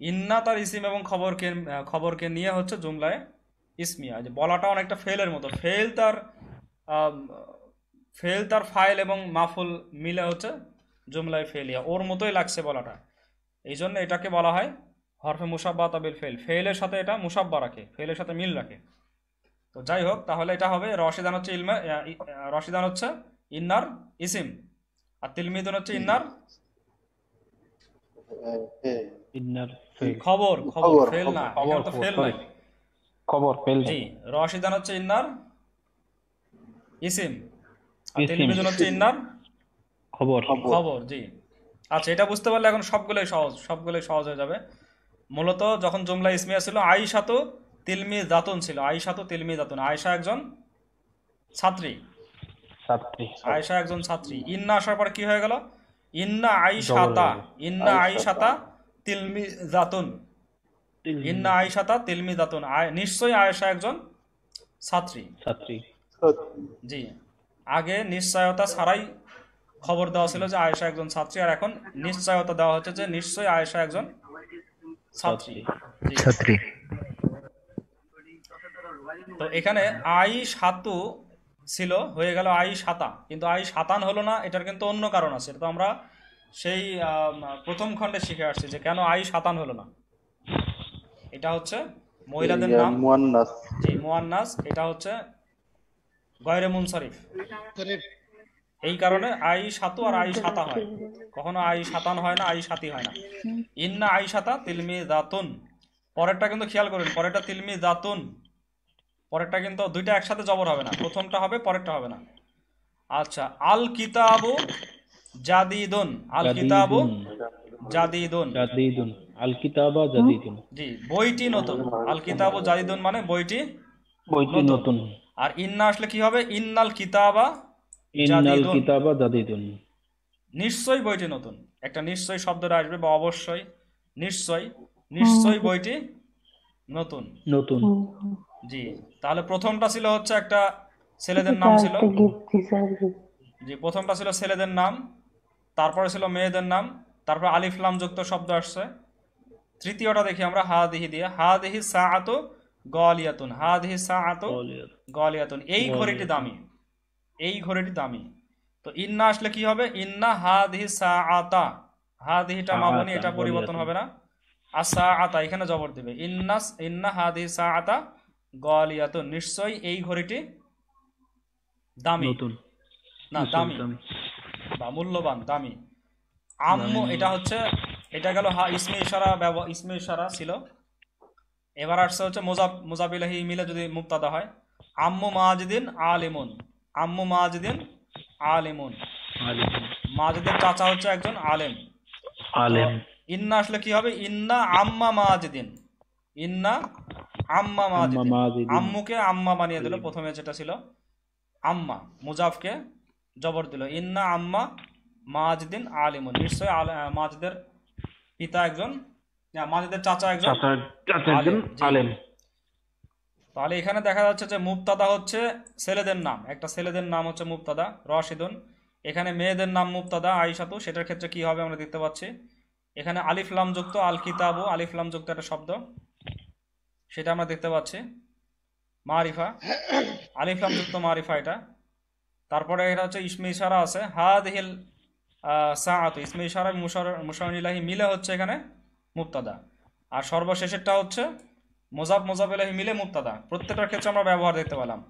ইন্না তার ইসিম এবং খবরকে নিয়ে হচ্ছে জুমলায় ইসমিয়া। যে বলাটা অনেকটা ফেলের মতো, ফেল তার ফাইল এবং মাফুল মিলে হচ্ছে জুমলায় ফেলিয়া, ওর মতোই লাগছে বলাটা। এই জন্য এটাকে বলা হয় হরফে মুসাব্বাত বিল ফেল। ফেলের সাথে এটা মুসাব্বা রাখে, ফেলের সাথে মিল রাখে। তো যাই হোক, তাহলে এটা হবে রশিদান হচ্ছে রশিদান হচ্ছে ইন্নার ইসিম, আর তিলমিদুন হচ্ছে ইন্নার ইন্নার ফেল। খবর। ফেল না, এখানে তো ফেল নাই। খবর ফেল। জি, রশিদান হচ্ছে ইন্নার ইসিম, আর ইসিম। তিলমিদুন হচ্ছে ইন্নার খবর। খবর। জি, আচ্ছা, এটা বুঝতে পারলে এখন সবগুলোই সহজ হয়ে যাবে। মূলত যখন জুমলা ইসমিয়া ছিল, আয়েশাতু তিলমিজাতুন ছিল, আয়েশাতু তিলমিজাতুন, আয়েশা একজন ছাত্রী। আয়েশা একজন ছাত্রী। ইন্না আসার পর কি হয়ে গেল, ইন্না আয়েশাতা তিলমিজাতুন। ইন্না আয়েশাতা তিলমিদাতুন, নিশ্চয়ই আয়েশা একজন ছাত্রী। ছাত্রী। জি, আগে নিশ্চয়তা ছাড়াই খবর দেওয়া ছিল যে আয়েশা একজন ছাত্রী, আর এখন নিশ্চয়তা দেওয়া হচ্ছে যে নিশ্চয়ই আয়েশা একজন ছাত্রী। জি, ছাত্রী। তো এখানে আইশাতু ছিল, হয়ে গেল আইশাতা, কিন্তু আইশাতান হলো না। এটার কিন্তু অন্য কারণ আছে, এটা তো আমরা সেই প্রথম খণ্ডে শিখে আসছি যে কেন আইশাতান হলো না। এটা হচ্ছে মহিলাদের নাম, মুয়ান্নাস। জি মুয়ান্নাস, এটা হচ্ছে গয়রে মুনসারিফ। এই কারণে আইশাতু আর আইশাতা হয়, কখনো আইশাতান হয় না, আইশাতি হয় না। ইন্না আইশাতা তিলমিদাতুন, পরেরটা কিন্তু খেয়াল করুন, পরেরটা তিলমিদাতুন, পরেরটা কিন্তু দুইটা একসাথে জবর হবে না, প্রথমটা হবে পরেরটা হবে না। আচ্ছা, আল কিতাবু জাদিদুন, আল কিতাবু জাদিদুন, জাদিদুন, আল কিতাবা জাদিদুন, জি বইটি নতুন। আল কিতাবু জাদিদুন মানে বইটি বইটি নতুন। নতুন। আর ইন্না আসলে কি হবে? ইন্নাল কিতাবা ইন্নাল জাদিদুন, কিতাবা জাদিদুন, নিশ্চয়ই বইটি নতুন। একটা নিশ্চয়ই শব্দটা আসবে, বা অবশ্যই, নিশ্চয়, নিশ্চয়ই বইটি নতুন। নতুন। জি, তাহলে প্রথমটা ছিল হচ্ছে একটা ছেলেদের নাম ছিল, জি প্রথমটা ছিল ছেলেদের নাম, তারপরে ছিল মেয়েদের নাম, তারপর আলিফ লাম যুক্ত শব্দ আসছে। তৃতীয়টা দেখি আমরা হাদিহি দিয়ে, হাদিহি সাআতু গালিয়াতুন, হাদিহি সাআতু গালিয়াতুন, এই ঘড়িটি দামি, এই ঘড়িটি দামি। তো ইন্না আসলে কি হবে? ইন্না হাদিহি সাআতা, হাদিহিটা মাবনি, এটা পরিবর্তন হবে না। আসাআতা এখানে জবর দিবে, ইন্না হাদিহি সাআতা গালিয়াতুন, নিশ্চয়ই এই ঘড়িটি দামি, নতুন, না দামি বা মূল্যবান, দামি। আম্মু, এটা হচ্ছে, এটা গেল ইসমে ইশারা, ইসমে ইশারা ছিল। এবার আসছে হচ্ছে মুজাবিলাহি মিলে যদি মুক্তাদা হয়, আম্মু মাজিদিন আলিমুন, আম্মু মাজিদিন আলিমুন, মাজিদের চাচা হচ্ছে একজন আলেম। আলেম। ইন্না আসলে কি হবে? ইন্না আম্মা মাজিদিন, ইন্না আম্মা মাজিদিন, আম্মুকে আম্মা বানিয়ে দিল, প্রথমে যেটা ছিল আম্মা, মুজাফকে জবর দিল, ইন্না আম্মা মাজিদিন আলিমুন, নিশ্চয় মাজিদের পিতা একজন, মাজিদের চাচা একজন আলেম। তাহলে এখানে দেখা যাচ্ছে যে মুবতাদা হচ্ছে ছেলেদের নাম, একটা ছেলেদের নাম হচ্ছে মুবতাদা রশিদুন, এখানে মেয়েদের নাম মুবতাদা আয়েশাতু। সেটার ক্ষেত্রে কি হবে আমরা দেখতে পাচ্ছি, এখানে আলিফ লাম যুক্ত আল কিতাবু, আলিফ লাম যুক্ত একটা শব্দ, সেটা আমরা দেখতে পাচ্ছি। মারিফা, আলিফ লাম যুক্ত মারিফা এটা। তারপরে এটা হচ্ছে ইসমে ইশারা আছে, হাদিহিল সাআতু, ইসমে ইশারা মুশার ইলাহি মিলে হচ্ছে এখানে মুবতাদা। আর সর্বশেষেরটা হচ্ছে মুজাফ ইলাহি মিলে মুবতাদা। প্রত্যেকটার ক্ষেত্রে আমরা ব্যবহার দেখতে পেলাম।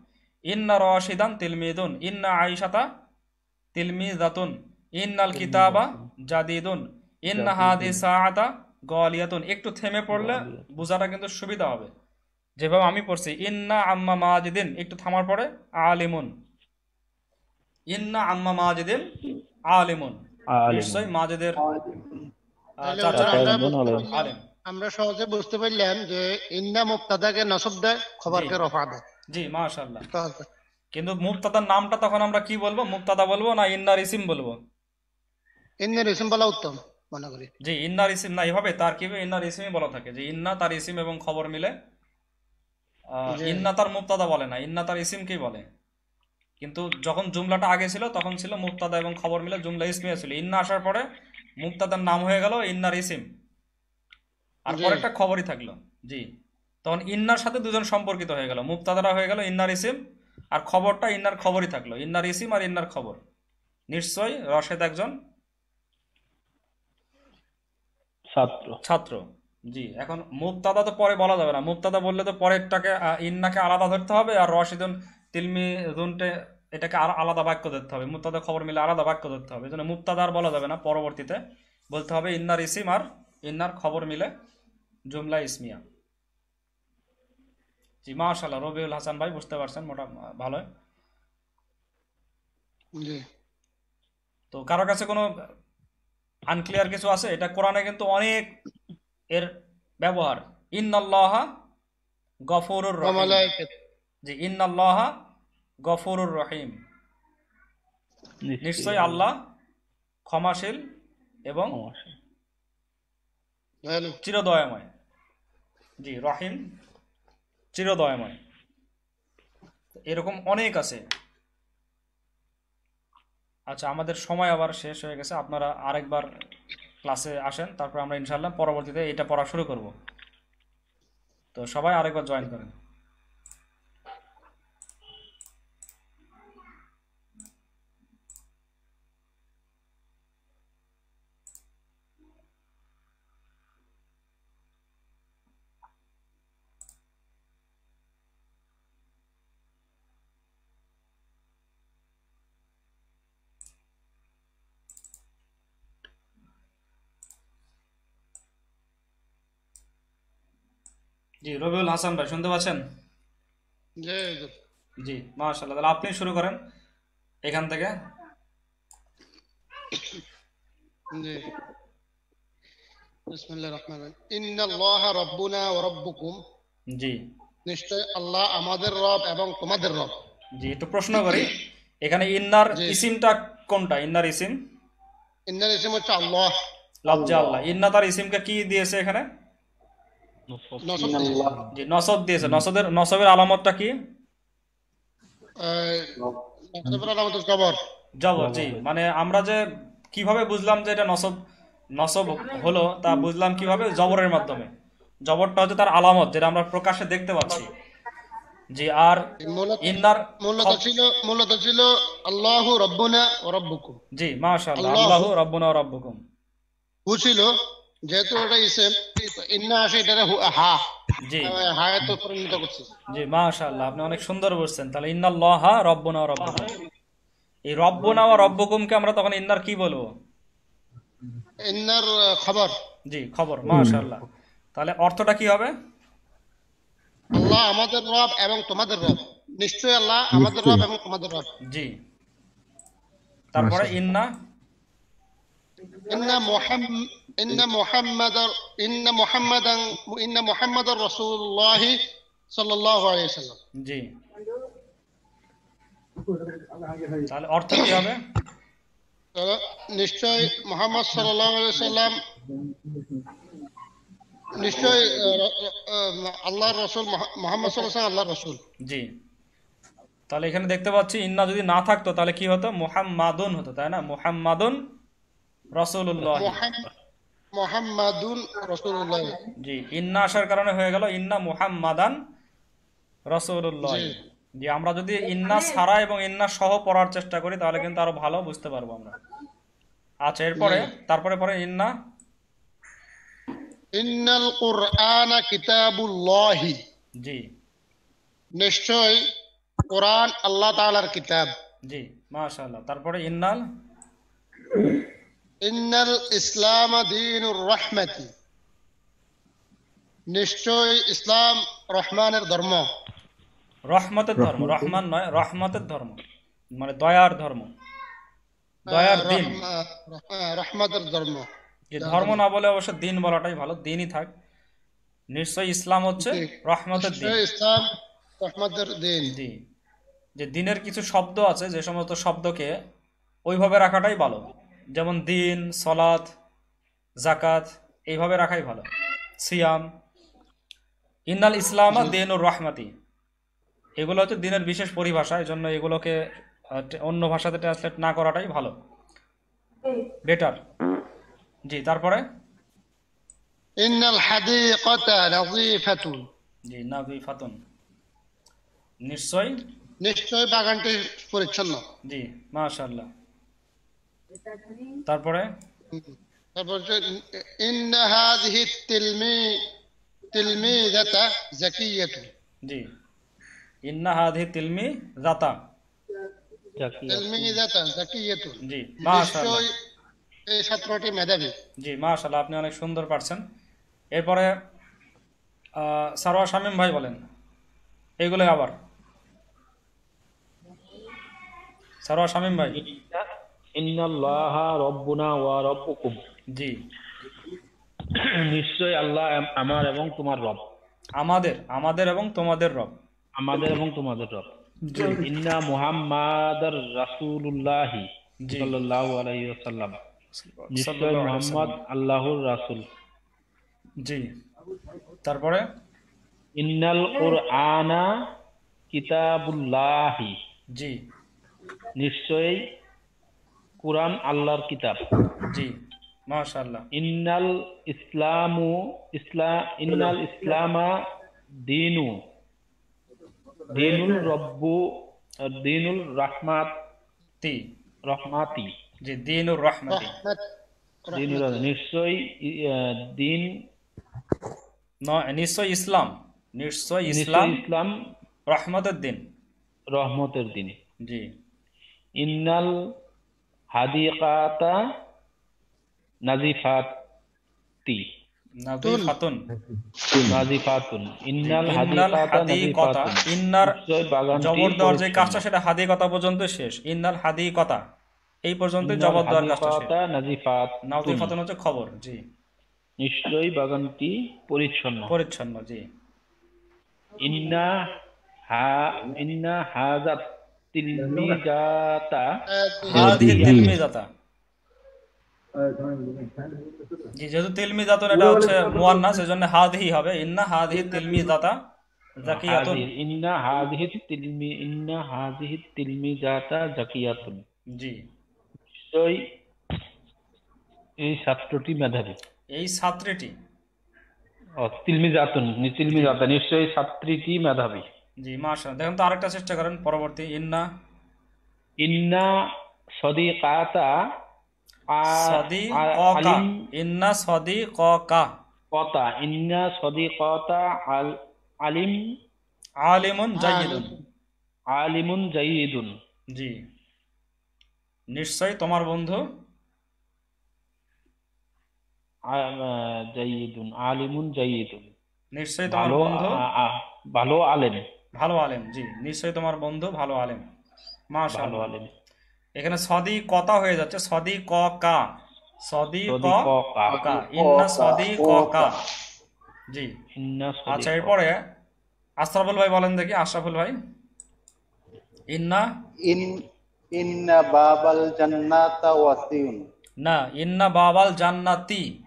ইন্না রাশিদান তিলমিদুন, ইন্না আয়েশাতা তিলমিদাতুন, ইন্নাল কিতাবা জাদিদুন, ইন্না হাদিহি সাআতা গালিয়াতুন। একটু থেমে পড়লে বোঝাটা কিন্তু সুবিধা হবে, যেভাবে আমি পড়ছি, ইন্না আম্মা মাজিদিন, একটু থামার পরে আলিমুন, ইন্না আম্মা মাজিদিন আলিমুন, নিশ্চয়ই মাজিদের চাচা আলেম। আমরা সহজে বুঝতে পারলাম যে ইন্না মুবতাদাকে নসব দেয়, খবরকে রফা দেয়। জি মাশাআল্লাহ। কিন্তু মুবতাদার নামটা তখন আমরা কি বলবো? মুবতাদা বলবো না ইন্নার ইসিম বলবো? ইন্নার ইসম বলা উত্তম মনে করি। জি, ইন্নার ইসিম না, এভাবে তার কি ইন্নার ইসিমই বলা থাকে, যে ইন্না তার ইসিম এবং খবর মিলে, ইন্না তার মুবতাদা বলে না, ইন্না তার ইসিমকেই বলে। কিন্তু যখন জুমলাটা আগে ছিল তখন ছিল মুবতাদা এবং খবর মিলে জুমলা ইসমিয়া ছিল। ইন্না আসার পরে মুবতাদার নাম হয়ে গেল ইন্নার ইসিম, আর পরেরটা খবরই থাকলো। জি, তখন ইন্নার সাথে দুজন সম্পর্কিত হয়ে গেল, মুবতাদারা হয়ে গেল ইন্নার ইসিম, আর খবরটা ইন্নার খবরই থাকলো, ইন্নার ইসিম আর ইন্নার খবর। নিশ্চয় রশেদ একজন ছাত্র। জি, এখন মুবতাদা তো পরে বলা যাবে না, মুবতাদা বললে তো পরেরটাকে ইন্নাকে আলাদা ধরতে হবে, আর রশিদুন তিলমিদুনটে এটাকে আলাদা বাক্য ধরতে হবে, মুবতাদা খবর মিলে আলাদা বাক্য ধরতে হবে। এজন্য মুবতাদা আর বলা যাবে না, পরবর্তীতে বলতে হবে ইন্নার ইসিম আর ইন্নার খবর মিলে জুমলা ইসমিয়া। জি মাশাআল্লাহ, রবিউল হাসান ভাই বুঝতে পারছেন মোটা ভালো। তো কারো কাছে কোনো আনক্লিয়ার কিছু আছে? এটা কোরআনে কিন্তু অনেক এর ব্যবহার। ইন্নাল্লাহা গফুরুর রহিম, জি ইন্নাল্লাহা গফুরুর রহিম, নিশ্চয়ই আল্লাহ ক্ষমাশীল এবং চিরদয়াময়। জি, রহিম চিরদয়াময়। এরকম অনেক আছে। আচ্ছা, আমাদের সময় আবার শেষ হয়ে গেছে, আপনারা আরেকবার ক্লাসে আসেন, তারপর আমরা ইনশাল্লাহ পরবর্তীতে এটা পড়া শুরু করব। তো সবাই আরেকবার জয়েন করেন। জি, রবিউল হাসান ভাই শুনতে পাচ্ছেন? জি জি জি, মাশাআল্লাহ। তাহলে আপনি শুরু করেন এখান থেকে। জি। বিসমিল্লাহির রহমানির রহিম। ইন্নাল্লাহা রাব্বুনা ওয়া রাব্বুকুম, জি নিশ্চয় আল্লাহ আমাদের রব এবং তোমাদের রব। জি, একটু প্রশ্ন করি, এখানে ইন্নার জি। ইসিমটা কোনটা? ইন্নার ইসিম ইন্নার ইসম হচ্ছে আল্লাহ, লাফজে আল্লাহ। ইন্না তার ইসিমকে কি দিয়েছে এখানে? নসব দিয়েছে। জি, নসব দিয়েছে। নসবের আলামতটা কি? নসবের আলামত হচ্ছে জবর। জবর। জি, মানে আমরা যে কিভাবে বুঝলাম যে এটা নসব নসব হলো, তা বুঝলাম কিভাবে? জবরের মাধ্যমে। জবরটা হচ্ছে তার আলামত, যেটা আমরা প্রকাশ্যে দেখতে পাচ্ছি। জি, আর মূলত ইন্নার মূলত ছিল মূলত ছিল আল্লাহু রাব্বুনা ওয়া রাব্বুকুম। জি, মাশাআল্লাহ, আল্লাহু আল্লাহু রাব্বুনা ওয়া রাব্বুকুম। হু ছিল, যেহেতু এটা ইসম, ইন্না আসে এটা হা, জি হায়াত পরিণত করছে। জি, মাশাআল্লাহ, আপনি অনেক সুন্দর বলছেন। তাহলে ইন্নাল্লাহা রাব্বুনা ওয়া রাব্বুকুম, এই রব্বুনা ওয়া রব্বুকুমকে আমরা তখন ইন্নার কি বলবো? ইন্নার খবর। জি, খবর। মাশাআল্লাহ। তাহলে অর্থটা কি হবে? আল্লাহ আমাদের রব এবং তোমাদের রব। নিশ্চয় আল্লাহ আমাদের রব এবং তোমাদের রব। জি, তারপরে ইন্না ইন্না মুহাম ইন্না মুহাম্মাদার ইন্না মুহাম্মাদান ইন্না মুহাম্মাদার রাসূলুল্লাহ সাল্লাল্লাহু আলাইহি ওয়াসাল্লাম। জি, তাহলে অর্থ কি হবে? তো নিশ্চয় মুহাম্মদ সাল্লাল্লাহু আলাইহি ওয়াসাল্লাম, নিশ্চয় আল্লাহর রাসূল, মুহাম্মদ সাল্লাল্লাহু আলাইহি ওয়াসাল্লাম আল্লাহর রাসূল। জি, তাহলে এখানে দেখতে পাচ্ছি ইন্না যদি না থাকতো তাহলে কি হতো? মুহাম্মাদুন হতো, তাই না? মুহাম্মাদুন রাসূলুল্লাহ। মুহাম্মাদুন রাসূলুল্লাহ। জি, ইন্না আসার কারণে হয়ে গেল ইন্না মুহাম্মাদান রাসূলুল্লাহ। জি জি, আমরা যদি ইন্না ছাড়া এবং ইন্না সহ পড়ার চেষ্টা করি তাহলে কিন্তু আরো ভালো বুঝতে পারবো আমরা। আচ্ছা, এরপরে তারপরে ইন্না। ইন্নাল কুরআনা কিতাবুল্লাহি, জি নিশ্চয় কোরআন আল্লাহ তাআলার কিতাব। জি, মাশাআল্লাহ। তারপরে ইন্নাল ইন্নাল ইসলাম দীনুর রাহমাতি, নিশ্চয় ইসলাম রহমানের ধর্ম। রহমতের ধর্ম, রহমান নয়, রহমতের ধর্ম, মানে দয়ার ধর্ম, দয়ার দিন। রহমতের ধর্ম। যে ধর্ম না বলে অবশ্য দিন বলাটাই ভালো, দিনই থাক। নিশ্চয়ই ইসলাম হচ্ছে রহমতের দিন। নিশ্চয় ইসলাম রহমতের দিন। জি, যে দিনের কিছু শব্দ আছে, যে সমস্ত শব্দকে ওইভাবে রাখাটাই ভালো, যেমন দিন, সলাত, জাকাত, এইভাবে রাখাই ভালো। সিয়াম। ইন্নাল ইসলামা দিনুর রহমাতি, এগুলো হচ্ছে দিনের বিশেষ পরিভাষা, এই জন্য এগুলোকে অন্য ভাষাতে ট্রান্সলেট না করাটাই ভালো, বেটার। জি, তারপরে ইন্নাল হাদিকাতা নাযীফাতুন, জি, নাবি ফাতুন, নিশ্চয়। নিশ্চয় বাগানটি পরিচ্ছন্ন। জি, মাশাআল্লাহ। তারপরে তারপর হচ্ছে ইন্না হাযিহি তিলমিযাতা যাকিয়াতুন, জি, ইন্না হাদি তিলমি জাতা। তিলমিযাতা যাকিয়াতুন, জি, মাশাআল্লাহ। নিশ্চয় এই ছাত্রটি মেধাবী। জি, মাশাআল্লাহ, আপনি অনেক সুন্দর পারছেন। এরপরে সারোয়ার শামীম ভাই বলেন এইগুলো আবার। সারোয়ার শামীম ভাই। ইন্নাল্লাহা রাব্বুনা ওয়া রাব্বুকুম, জি, নিশ্চয় আল্লাহ আমার এবং তোমার রব। আমাদের এবং তোমাদের রব। আমাদের এবং তোমাদের রব। জি ইন্না মুহাম্মাদার রাসূলুল্লাহি জি, সাল্লাল্লাহু আলাইহি ওয়াসাল্লাম, নিশ্চয় সাল্লাল্লাহু আলাইহি মুহাম্মদ ওয়াসাল্লাম। আল্লাহর রাসূল। জি, তারপরে ইন্নাল কুরআনা কিতাবুল্লাহি, জি নিশ্চয়ই কুরআন আল্লাহর কিতাব। জি, মাশাআল্লাহ। ইন্নাল ইসলামা দীনু দীনুল রব্বু দীনুল রহমাতি জি, দিনুর রহমাতি। رحمة দীনুল নিশ্চয়ই দিন নিশ্চয় ইসলাম, নিশ্চয় নিশ্চয়ই ইসলাম ইসলাম রহমতের দিন। রহমতের দিন। জি, ইন্নাল হাদিকাতা নাজিফাতি নাযিফাতুন। নাজিফাতুন ইন্নাল ইন্নাল হাদিকাতা হাদিকতা, নাজিফাতুন, ইন্নার নিশ্চয় বাগানটি জবর দেওয়ার যে কাজটা পরিচ্ছন্ন। সেটা হাদিকতা পর্যন্ত শেষ। ইন্নাল হাদিকতা এই পর্যন্ত ইন্নাল জবর দেওয়ার কাজটা শেষ। হাদিকাতা নাজিফাতুন, নাযিফাতুন হচ্ছে খবর। জি, নিশ্চয়ই বাগানটি পরিচ্ছন্ন। পরিচ্ছন্ন। জি, ইন্না হাযাত তিলমিজাতা হাদিহি هذه তিলমিজাতা। জি, যেহেতু তিলমিজাতুন এটা হচ্ছে মুয়ান্নাস, সেজন্য হাদিহি হবে। ইন্না হাদিহি তিলমিজাতা জাকিয়াতুন। ইন্না হাযিহি তিলমিজাতা জাকিয়াতুন, জি, নিশ্চয়ই এই ছাত্রটি মেধাবী। এই ছাত্রীটি। তিলমিজাতুন নিশ্চয়ই ছাত্রীটি মেধাবী। জি, মাশাআল্লাহ। দেখুন তো আরেকটা চেষ্টা করেন পরবর্তী। ইন্না ইন্না সদিকাতা সাদিকা, আলিম ইন্না সাদিকাকা ইন্না সদিকাতা আলিম আলিমুন জাইয়িদুন। আলিমুন জাইয়িদুন, জি, নিশ্চয় তোমার বন্ধু জাইয়িদুন আলিমুন জাইয়িদুন, নিশ্চয় তোমার ভালো বন্ধু ভালো আলেম। ভালো আলেম। জি, নিশ্চয় তোমার বন্ধু ভালো আলেম। ভালো মাশাআল্লাহ। আলেম। এখানে সদি কতা হয়ে যাচ্ছে, সদি ক কা, সদি ক সদিকা, কা, ইন্না সদি ক কা। জি, ইন্না আচ্ছা, সদিকা। এরপরে আশরাফুল ভাই বলেন দেখি। আশরাফুল ভাই, ইন্না ইন ইন্না বাবাল জান্নাতা ওয়াসিউন। না, ইন্না বাবাল জান্নাতি।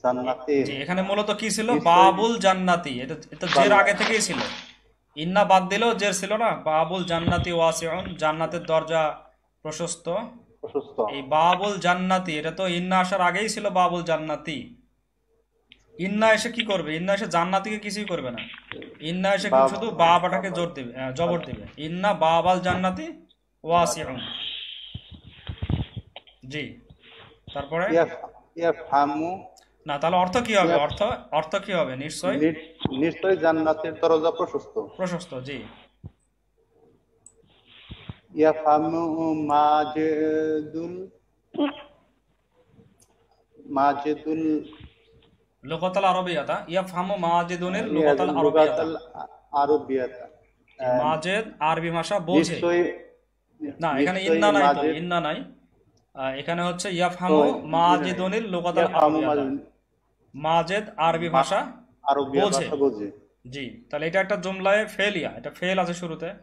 জান্নাতের জি, এখানে মূলত কি ছিল? নিশ্চয়ই- বাবুল জান্নাতি। এটা এটা জের আগে থেকেই ছিল। ইন্না বাদ দিলেও জের ছিল না। বাবুল জান্নাতি ওয়াসিউন, জান্নাতের দরজা প্রশস্ত। অসুস্থ। এই বাবুল জান্নাতি, এটা তো ইন্না আসার আগেই ছিল বাবুল জান্নাতি। ইন্না এসে কি করবে? ইন্না এসে জান্নাতিকে কিছুই করবে না। ইন্না এসে শুধু বাবাটাকে জোর দেবে, জবর দেবে। ইন্না বাবাল জান্নাতি ওয়াসিউন। জি, তারপরে ইয়াফহামু, না, তাহলে অর্থ কি হবে? অর্থ কি হবে? নিশ্চয় নিশ্চয় জান্নাতের দরজা প্রশস্ত। প্রশস্ত। জি, ইয়াফহামু মাজিদুল লুগাতাল আরবিয়াতা, ইয়াফহামু মাজিদুনিল লুগাতাল আরবিয়াতা। লুগাতাল আরবিয়াতা। মাজিদ আরবি ভাষা বোঝে। নিশ্চয় না, এখানে নিশ্চয়ই ইন্না নাই তো, মাজিদ- ইন্না নাই। এখানে হচ্ছে ইয়াফহামু মাজিদুনিল লুগাতাল ইয়াফহামু আরবিয়াতা। মাজিদ আরবি ভাষা আরবিয়া বোঝে। ভাষা বোঝে। জি, তাহলে এটা একটা জুমলায় ফেলিয়া, এটা ফেল আছে শুরুতে।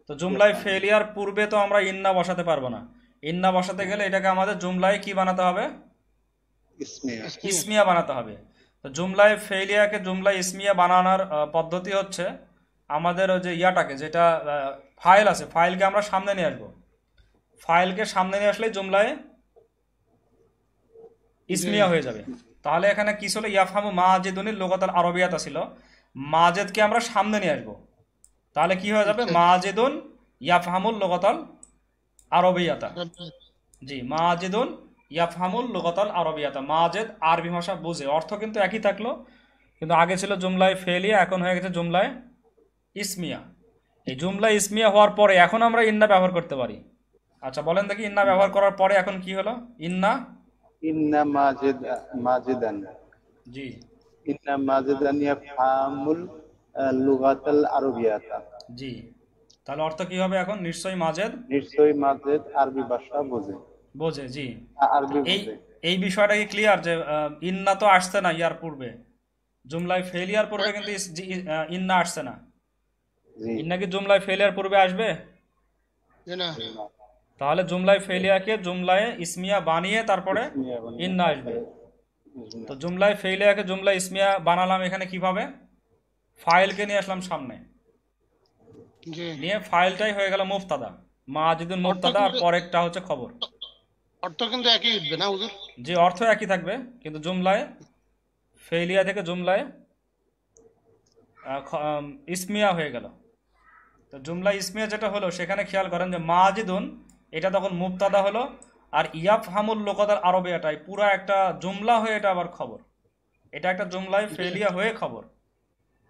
তো জুমলায় ফেলিয়ার পূর্বে তো আমরা ইন্না বসাতে পারবো না। ইন্না বসাতে গেলে এটাকে আমাদের জুমলায় কি বানাতে হবে? ইসমিয়া। ইসমিয়া বানাতে হবে। তো জুমলায় ফেলিয়াকে জুমলায় ইসমিয়া বানানোর পদ্ধতি হচ্ছে আমাদের ওই যে ইয়াটাকে, যেটা ফাইল আছে, ফাইলকে আমরা সামনে নিয়ে আসবো। ফাইলকে সামনে নিয়ে আসলে জুমলায় ইসমিয়া হয়ে যাবে। তাহলে এখানে কি ছিল? ইয়াফহামু মাজিদুনিল লুগাতাল আরবিয়াতা ছিল। মাজেদকে আমরা সামনে নিয়ে আসবো, তাহলে কি হয়ে যাবে? মাজিদুন ইয়াফহামুল লুগাতাল আরবিয়াতা। জি, মাজিদুন ইয়াফহামুল লুগাতাল আরবিয়াতা। মাজেদ আরবি ভাষা বুঝে। অর্থ কিন্তু একই থাকলো, কিন্তু আগে ছিল জুমলায় ফেলিয়া, এখন হয়ে গেছে জুমলায় ইসমিয়া। এই জুমলায় ইসমিয়া হওয়ার পরে এখন আমরা ইন্না ব্যবহার করতে পারি। আচ্ছা, বলেন দেখি, ইন্না ব্যবহার করার পরে এখন কি হলো? ইন্না মাজিদান জি, ইন্না মাজিদান ইয়াফহামুল লুগাতাল আরবিয়াতা। জি, তাহলে অর্থ কি হবে এখন? নিশ্চয়ই মাজেদ নিশ্চয়ই মাজিদ আরবি ভাষা বোঝে। বোঝে। জি, আরবি এই বোঝে। এই বিষয়টা কি ক্লিয়ার যে ইন্না তো আসছে না ইয়ার পূর্বে? জুমলায় ফেলিয়ার পূর্বে কিন্তু ইন্না আসছে না। জি। ইন্না কি জুমলায় ফেলিয়ার পূর্বে আসবে? هنا তাহলে জুমলায় ফেলিয়াকে জুমলায় ইসমিয়া বানিয়ে তারপরে ইসমিয়া বানিয়ে ইন্না আসবে। তো জুমলায় ফেইলিয়াকে জুমলা ইসমিয়া বানালাম এখানে কিভাবে? ফাইলকে নিয়ে আসলাম সামনে, জি। নিয়ে ফাইলটাই হয়ে গেল মুফতাদা, মাজিদুন অর্থ মুফতাদা, আর কিন্তু পরেরটা হচ্ছে খবর। অর্থ কিন্তু একই উঠবে না হুজুর? যে অর্থ একই থাকবে, কিন্তু জুমলায় ফেইলিয়া থেকে জুমলায় ইসমিয়া হয়ে গেল। তো জুমলা ইসমিয়া যেটা হলো সেখানে খেয়াল করেন যে মাজিদুন এটা তখন মুবতাদা হলো, আর ইয়াফহামুল লোকতার আরবিয়াটাই পুরো একটা জুমলা হয়ে এটা আবার খবর, এটা একটা জুমলায় ফেলিয়া হয়ে খবর।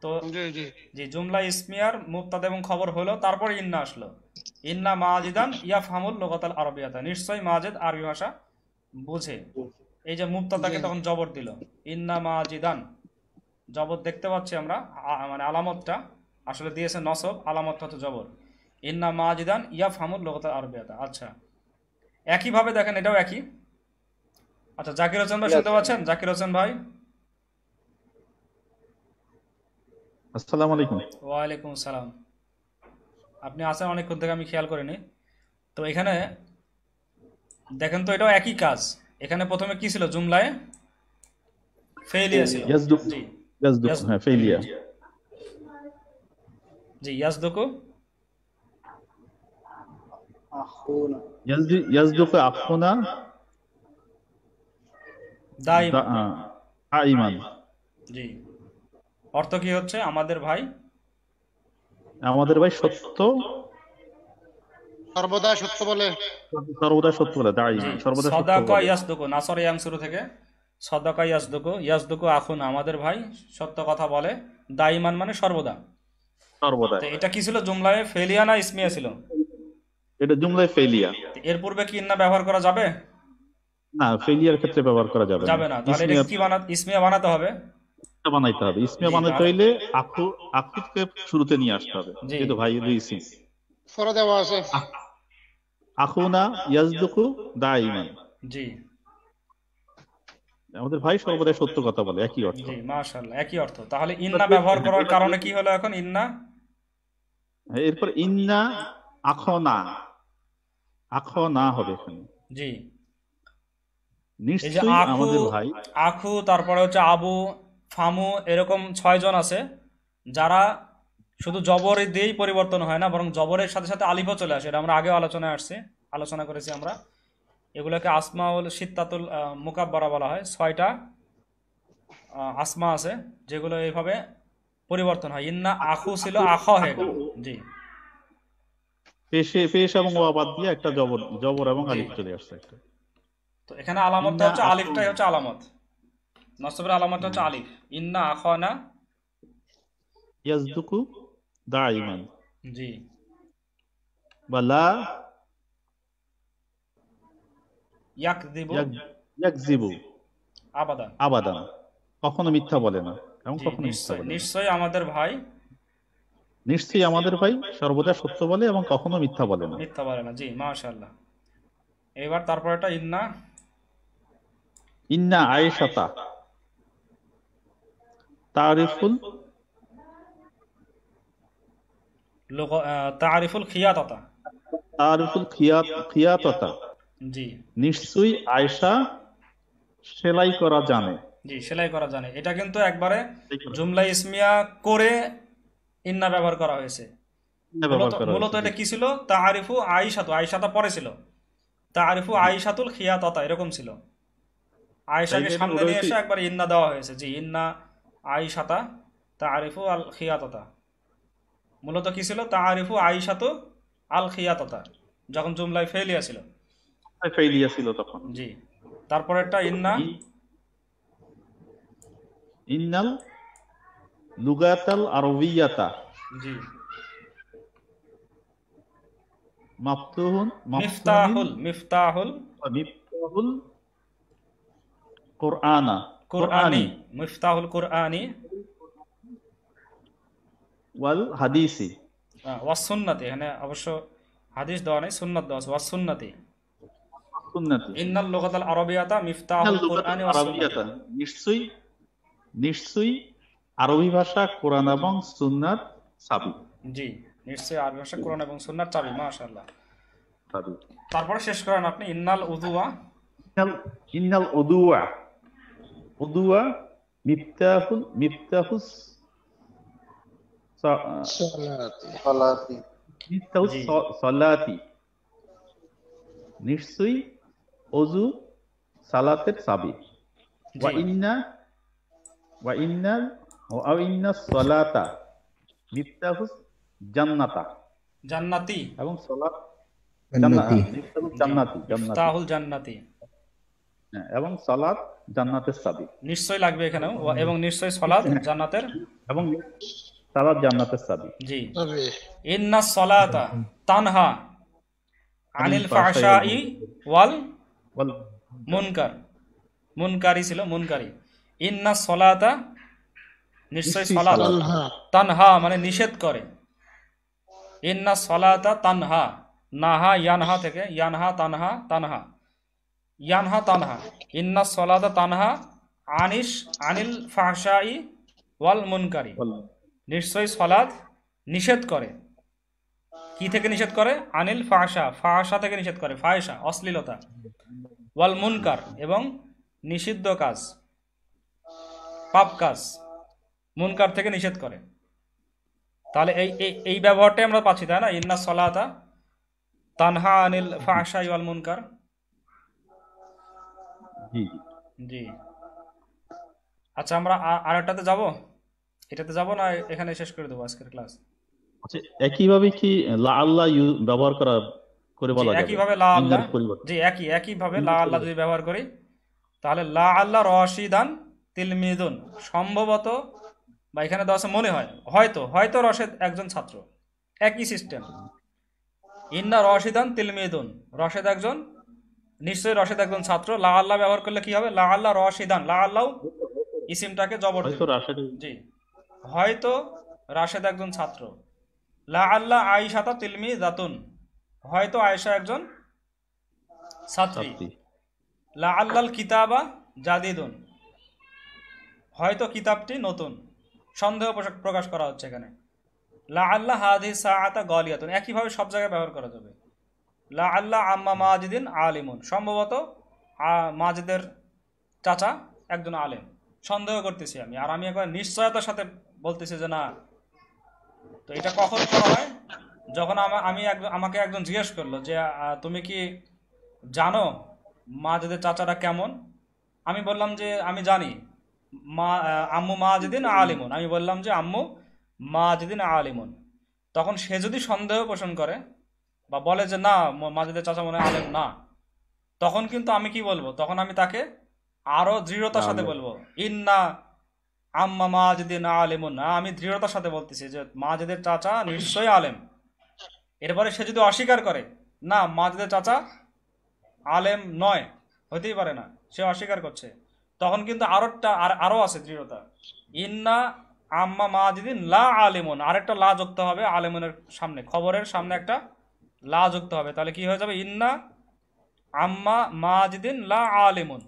তো জি জি। যে জুমলা ইসমিয়ার মুবতাদা এবং খবর হলো, তারপরে ইন্না আসলো, ইন্না মাজিদান ইয়াফহামুল লোকতাল আরবিয়াতা, নিশ্চয়ই মাজিদ আরবি ভাষা বুঝে। এই যে মুবতাদাকে তখন জবর দিল, ইন্না মাজিদান, জবর দেখতে পাচ্ছি আমরা, মানে আলামতটা আসলে দিয়েছে নসব, আলামতটা হচ্ছে জবর, ইন্না মাজিদান ইয়াফহামুল লোকতাল আরবিয়াতা। আচ্ছা, একইভাবে দেখেন এটাও একই। আচ্ছা, জাকির হোসেন ভাই শুনতে পাচ্ছেন? জাকির হোসেন ভাই, আসসালামু আলাইকুম। ওয়ালাইকুম সালাম। আপনি আছেন অনেকক্ষণ থেকে, আমি খেয়াল করিনি। তো এখানে দেখেন, তো এটাও একই কাজ। এখানে প্রথমে কি ছিল? জুমলায় ফেলিয়া ছিল। ইয়াজদুক, জি ইয়াজদুক, ইয়াস, হ্যাঁ ফেইলিয়া। জি ইয়াসদুকু আখুনা। ইয়াজদুক আখুনা দাইমান। আইমান। জি, অর্থ কি হচ্ছে? আমাদের ভাই আমাদের ভাই সত্য, সর্বদা সত্য বলে। সর্বদা সত্য বলে, জি, দাইমান সর্বদা সত্য সদাকা বলে। ইয়াসদুকু, নাসর ইয়াং শুরু থেকে সদাকা ইয়াসদুকু, ইয়াসদুকু আখুনা, আমাদের ভাই সত্য কথা বলে, দাইমান মানে সর্বদা। সর্বদা। তো এটা কি ছিল? জুমলায় ফেলিয়া না ইসমিয়া ছিল? এটা জুমলায় ফেইলিয়া। তো এর পূর্বে কি ইন্না ব্যবহার করা যাবে? না, ফেইলিয়ার ক্ষেত্রে ব্যবহার করা যাবে যাবে না। তাহলে এটা কি ইসমিয়া বানাতে হবে। ইসমিয়া বানাইতে হবে। ইসমিয়া জি, বানাইতে তাহলে হইলে আকুকে শুরুতে নিয়ে আসতে হবে, জি যেহেতু ভাই দুই ইসিম। ফরে দেওয়া আছে। আখুনা ইয়াজদুকু দাইমান, জি আমাদের ভাই সর্বদাই সত্য কথা বলে, একই অর্থ। জি, মাশাআল্লাহ, একই অর্থ। তাহলে ইন্না ব্যবহার করার কারণে কি হলো এখন? ইন্না, এরপর ইন্না আখনা, আখনা হবে এখানে। জি, এই যে নিশ্চয়ই আখু, আমাদের ভাই। আখু, তারপরে হচ্ছে আবু, ফামু, এরকম 6 জন আছে যারা শুধু জবর দিয়েই পরিবর্তন হয় না, বরং জবরের সাথে সাথে আলিফও চলে আসে। এটা আমরা আগেও আলোচনা করেছি আমরা। এগুলোকে আসমাউল সিত্তাতুল মুকাব্বারা বলা হয়। 6টা আসমা আছে যেগুলো এইভাবে পরিবর্তন হয়। ইন্না আখু ছিল আখ হয়ে গেল। জি পেশ এবং ওয়া বাদ দিয়ে একটা জবর এবং জি। আলিফ চলে আসছে একটা। তো এখানে আলামতটা ইন্না হচ্ছে, আখু, আলিফটাই হচ্ছে আলামত, নসবের আলামতটা হচ্ছে আলিফ। ইন্না আখানা, ইয়াজদুকু দাইমান, জি বালা ইয়াকযিবু ইয়াকযিবু আবাদান। আবাদান, কখনো মিথ্যা বলে না এবং জি, কখনো মিথ্যা বলে না। নিশ্চয়ই আমাদের ভাই নিশ্চয়ই আমাদের ভাই সর্বদা সত্য বলে এবং কখনো মিথ্যা বলে না। মিথ্যা বলে না। জি মাশাআল্লাহ। এবার তারপর এটা ইন্না, ইন্না আয়েশাতা তারিফুল তারিফুল খিয়াতাতা, খিয়াততা, জি নিশ্চয়ই আয়েশা সেলাই করা জানে। জি, সেলাই করা জানে। এটা কিন্তু একবারে জুমলা ইসমিয়া করে ইন্না ব্যবহার করা হয়েছে। ব্যবহার করা মূলত হয়েছে। এটা কি ছিল? তারিফু আইশাতু, আইশাতা পরে ছিল, তারিফু আইশাতুল খিয়াতাতা এরকম ছিল। আয়েশাকে তাইলে সামনে ওটা নিয়ে হচ্ছে এসে একবার ইন্না দেওয়া হয়েছে। জি, ইন্না আইশাতা তারিফু আল খিয়াতাতা। মূলত কি ছিল? তারিফু আইশাতু আল খিয়াতাতা, যখন জুমলায় ফেলিয়া ছিল। ফেইলিয়া ছিল তখন। জি, তারপরেরটা ইন্না, ইন্নাল লুগাতাল আরবিয়াতা জি মাফতুহুন মিফতাহুল মিফতাহুল কুরআনা কুরআনি, মিফতাহুল কুরআনি ওয়াল হাদিসি ওয়াস সুন্নাতি। এখানে অবশ্য হাদিস দেওয়া নেই, সুন্নাত দেওয়া আছে। ওয়াস সুন্নাতি, সুন্নাতি। ইন্নাল লুগাতাল আরবিয়াতা মিফতাহুল কুরআনি ওয়াস সুন্নাতি। আরবিয়াতা, নিশ্চয়ই আরবি ভাষা কোরআন এবং সুন্নাত চাবি। জি, নিশ্চয়ই আরবি ভাষা কোরআন এবং সুন্নাত চাবি। মাশাআল্লাহ। চাবি। তারপরে শেষ করেন আপনি, ইন্নাল উযুয়া, ইন্নাল উদুয়া, উদুয়া মিফতাহুস صلاتي সালাতি মিফতাহুস জি সালাতি, নিশ্চয়ই অজু সালাতের চাবি। ওয়া জি ইন্না ওয়া ইন্না ওয়া ইন্না সালাতা মিফতাহুস জান্নাতা, জান্নাতি এবং সালাত জান্নাতি। মিফতাহুস জি জান্নাতি, জান্নাতি, ইফতাহুল জান্নাতি হ্যাঁ, এবং সালাত জান্নাতের চাবি। নিশ্চয় লাগবে এখানেও এবং নিশ্চয় সলাৎ হ্যাঁ, জান্নাতের এবং সালাত জান্নাতের চাবি। জি طبيعي ইন্না সলাতা তানহা আনিল আনিল ফাহশাই ওয়াল ফাহশাই ওয়াল ওয়াল মুনকার, মুনকারি ছিল মুনকারি। ইন্না সলাতা নিশ্চয় নিশ্চয়ই সলাৎ, সালাত تنهى তানহা মানে নিষেধ করে। ইন্না সলাতা তানহা, নাহা ইয়ানহা থেকে, ইয়ানহা তানহা, তানহা ইয়ানহা তানহা, ইন্না সলাতা তানহা আনিল ফাহশাই ওয়াল মুনকারি, ওয়াল নিশ্চয়ই সলাৎ নিষেধ করে। কি থেকে নিষেধ করে? আনিল ফাহশা, ফাহশা থেকে নিষেধ করে, ফাহশা অশ্লীলতা, ওয়াল মুনকার এবং নিষিদ্ধ কাজ, পাপ কাজ, মুনকার থেকে নিষেধ করে। তাহলে এই ব্যবহারটাই আমরা পাচ্ছি, তাই না? ইন্না সলাতা তানহা আনিল ফাহশা ওয়াল মুনকার। জি জি। জি আচ্ছা, আমরা আরেকটাতে যাব, এটাতে যাব না এখানে শেষ করে দেবো আজকের ক্লাস? আচ্ছা, একইভাবে কি লা আল্লাহ ব্যবহার করে জি বলা যাবে একইভাবে লা আল্লাহ, ইন্নার পরিবর্তে? জি একইভাবে লা ইন্নার আল্লাহ পরিবর্তে যদি ব্যবহার করি তাহলে লা আল্লাহ রশিদান তিলমিদুন, সম্ভবত বা এখানে দেওয়া আছে মনে হয়, হয়তো রশেদ একজন ছাত্র, একই সিস্টেম। ইন্না রশিদান তিলমিদুন, রশেদ একজন, নিশ্চয়ই রশেদ একজন ছাত্র। লা আল্লাহ ব্যবহার করলে কি হবে? লা আল্লাহ রশিদান, লা আল্লাহ ইসিমটাকে জবর হয়তো দেবে। রাশেদ। জি হয়তো রাশেদ একজন ছাত্র। লা আল্লাহ আয়েশাতা তিলমিদাতুন, হয়তো আয়েশা একজন ছাত্রী। ছাত্রী। লা আল্লাল কিতাবা জাদিদুন, হয়তো কিতাবটি নতুন, সন্দেহ প্রকাশ করা হচ্ছে এখানে। লা আল্লাহ হাদিস সাআতা গালিয়াতুন, একইভাবে সব জায়গায় ব্যবহার করা যাবে। লা আল্লাহ আম্মা মাজিদিন আলিমুন, সম্ভবত মাজিদের চাচা একজন আলেম। সন্দেহ করতেছি আমি, আর আমি একবার নিশ্চয়তার সাথে বলতেছি যে না। তো এটা কখন করা হয়? যখন আমাকে একজন জিজ্ঞেস করলো যে তুমি কি জানো মাজিদের চাচারা কেমন? আমি বললাম যে আমি জানি, আম্মু মাজিদিন আলিমুন, আমি বললাম যে আম্মু মাজিদিন আলিমুন। তখন সে যদি সন্দেহ পোষণ করে বা বলে যে না মাজিদের চাচা মনে হয় আলেম না, তখন কিন্তু আমি কি বলবো? তখন আমি তাকে আরো দৃঢ়তার সাথে বলবো ইন্না আম্মা মাজিদিন আলিমুন, আমি দৃঢ়তার সাথে বলতেছি যে মাজিদের চাচা নিশ্চয়ই আলেম। এরপরে সে যদি অস্বীকার করে না মাজিদের চাচা আলেম নয়, হতেই পারে না, সে অস্বীকার করছে, তখন কিন্তু আরো আছে দৃঢ়তা। ইন্না আম্মা মাজিদিন লা আলিমুন, আরেকটা লা যুক্ত হবে আলিমুনের সামনে, খবরের সামনে একটা লা যুক্ত হবে। তাহলে কি হয়ে যাবে? ইন্না আম্মা মাজিদিন লা আলিমুন।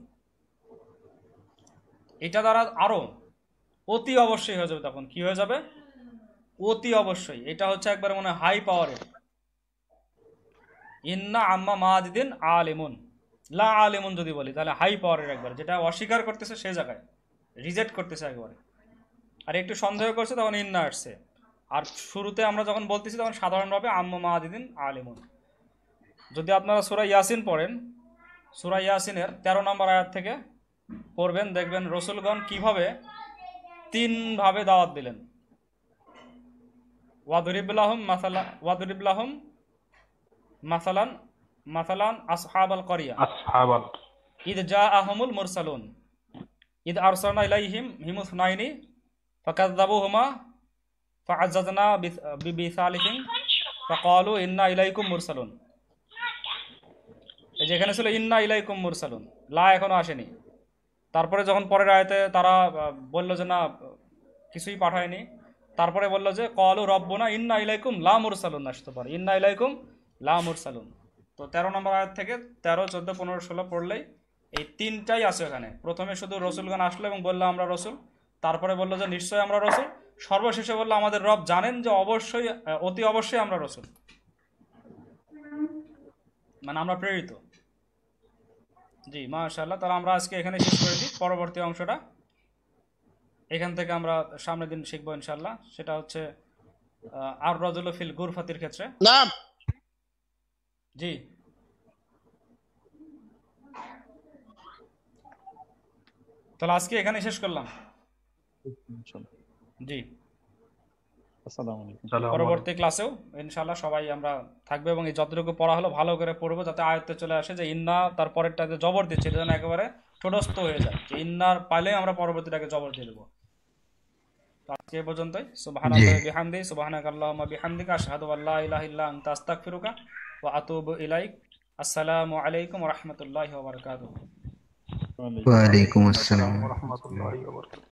এটা দ্বারা আরো অতি অবশ্যই হয়ে যাবে। তখন কি হয়ে যাবে? অতি অবশ্যই। এটা হচ্ছে একবারে মনে হাই পাওয়ারের। ইন্না আম্মা মাজিদিন আলিমুন, লা আলিমুন যদি বলি তাহলে হাই পাওয়ারের একবার, যেটা অস্বীকার করতেছে সে জায়গায় রিজেক্ট করতেছে একবারে। আর একটু সন্দেহ করছে তখন ইন্না আসছে। আর শুরুতে আমরা যখন বলতেছি তখন সাধারণভাবে আম্মা মাজিদিন আলিমুন। যদি আপনারা সূরা ইয়াসিন পড়েন, সূরা ইয়াসিনের 13 নম্বর আয়াত থেকে পড়বেন, দেখবেন রসুলগণ কিভাবে 3 ভাবে দাওয়াত দিলেন। ওয়াদরিব লাহুম মাসালান আসহাবাল করিয়া আসহাবাল ইদ জাআহুমুল মুরসালুন ইদ আরসালনা ইলাইহিম হিমুসনাইনি ফাকাযযাবুহুমা ফাআযাযনা বিসালিসিন ফাকালু ইন্না ইলাইকুম মুরসালুন। এই যেখানে ছিল ইন্না ইলাইকুম মুরসালুন, লা এখনো আসেনি। তারপরে যখন পরের আয়াতে তারা বলল যে না কিছুই পাঠায়নি, তারপরে বলল যে ক্বালু রব্বুনা ইন্না ইলাইকুম লা মুরসালুন, আসতে পারে ইন্না ইলাইকুম লা মুরসালুন। তো 13 নম্বর আয়াত থেকে 13, 14, 15, 16 পড়লেই এই 3টাই আছে ওখানে। প্রথমে শুধু রসুলগণ আসলো এবং বললো আমরা রসুল, তারপরে বললো যে নিশ্চয়ই আমরা রসুল, সর্বশেষে বললো আমাদের রব জানেন যে অবশ্যই অতি অবশ্যই আমরা রসুল, মানে আমরা প্রেরিত। জি মাশাআল্লাহ। তাহলে আমরা আজকে এখানে শেষ করে দিই। পরবর্তী অংশটা এখান থেকে আমরা সামনের দিন শিখবো ইনশাল্লাহ। সেটা হচ্ছে আর রাজুলু ফিল গুরফাতির ক্ষেত্রে। نعم. জি, তাহলে আজকে এখানে শেষ করলাম। জি, আসসালামু আলাইকুম। পরবর্তী ক্লাসেও ইনশাল্লাহ সবাই আমরা থাকবে এবং এই যতটুকু পড়া হলো ভালো করে পড়বো, যাতে আয়ত্তে চলে আসে যে ইন্না তার পরেরটাতে জবর দিচ্ছে, এটা যেন একেবারে ঠোঁটস্থ হয়ে যায়, যে ইন্নার পাইলে আমরা পরবর্তীটাকে জবর দিয়ে দেবো। তো আজকে এই পর্যন্তই। সুবহানাল্লাহি ওয়া বিহামদিহি, সুবহানাকাল্লাহুম্মা বিহামদিকা, আশহাদু আল্লা ইলাহা ইল্লা আনতা, আস্তাগফিরুকা ওয়া আতুবু ইলাইক। আসসালামু আলাইকুম ওয়া রাহমাতুল্লাহি ওয়া বারাকাতুহু। ওয়ালাইকুম ওয়ালাইকুম আসসালাম। রহমতুল্লাহি ওয়া বারাকাতুহু।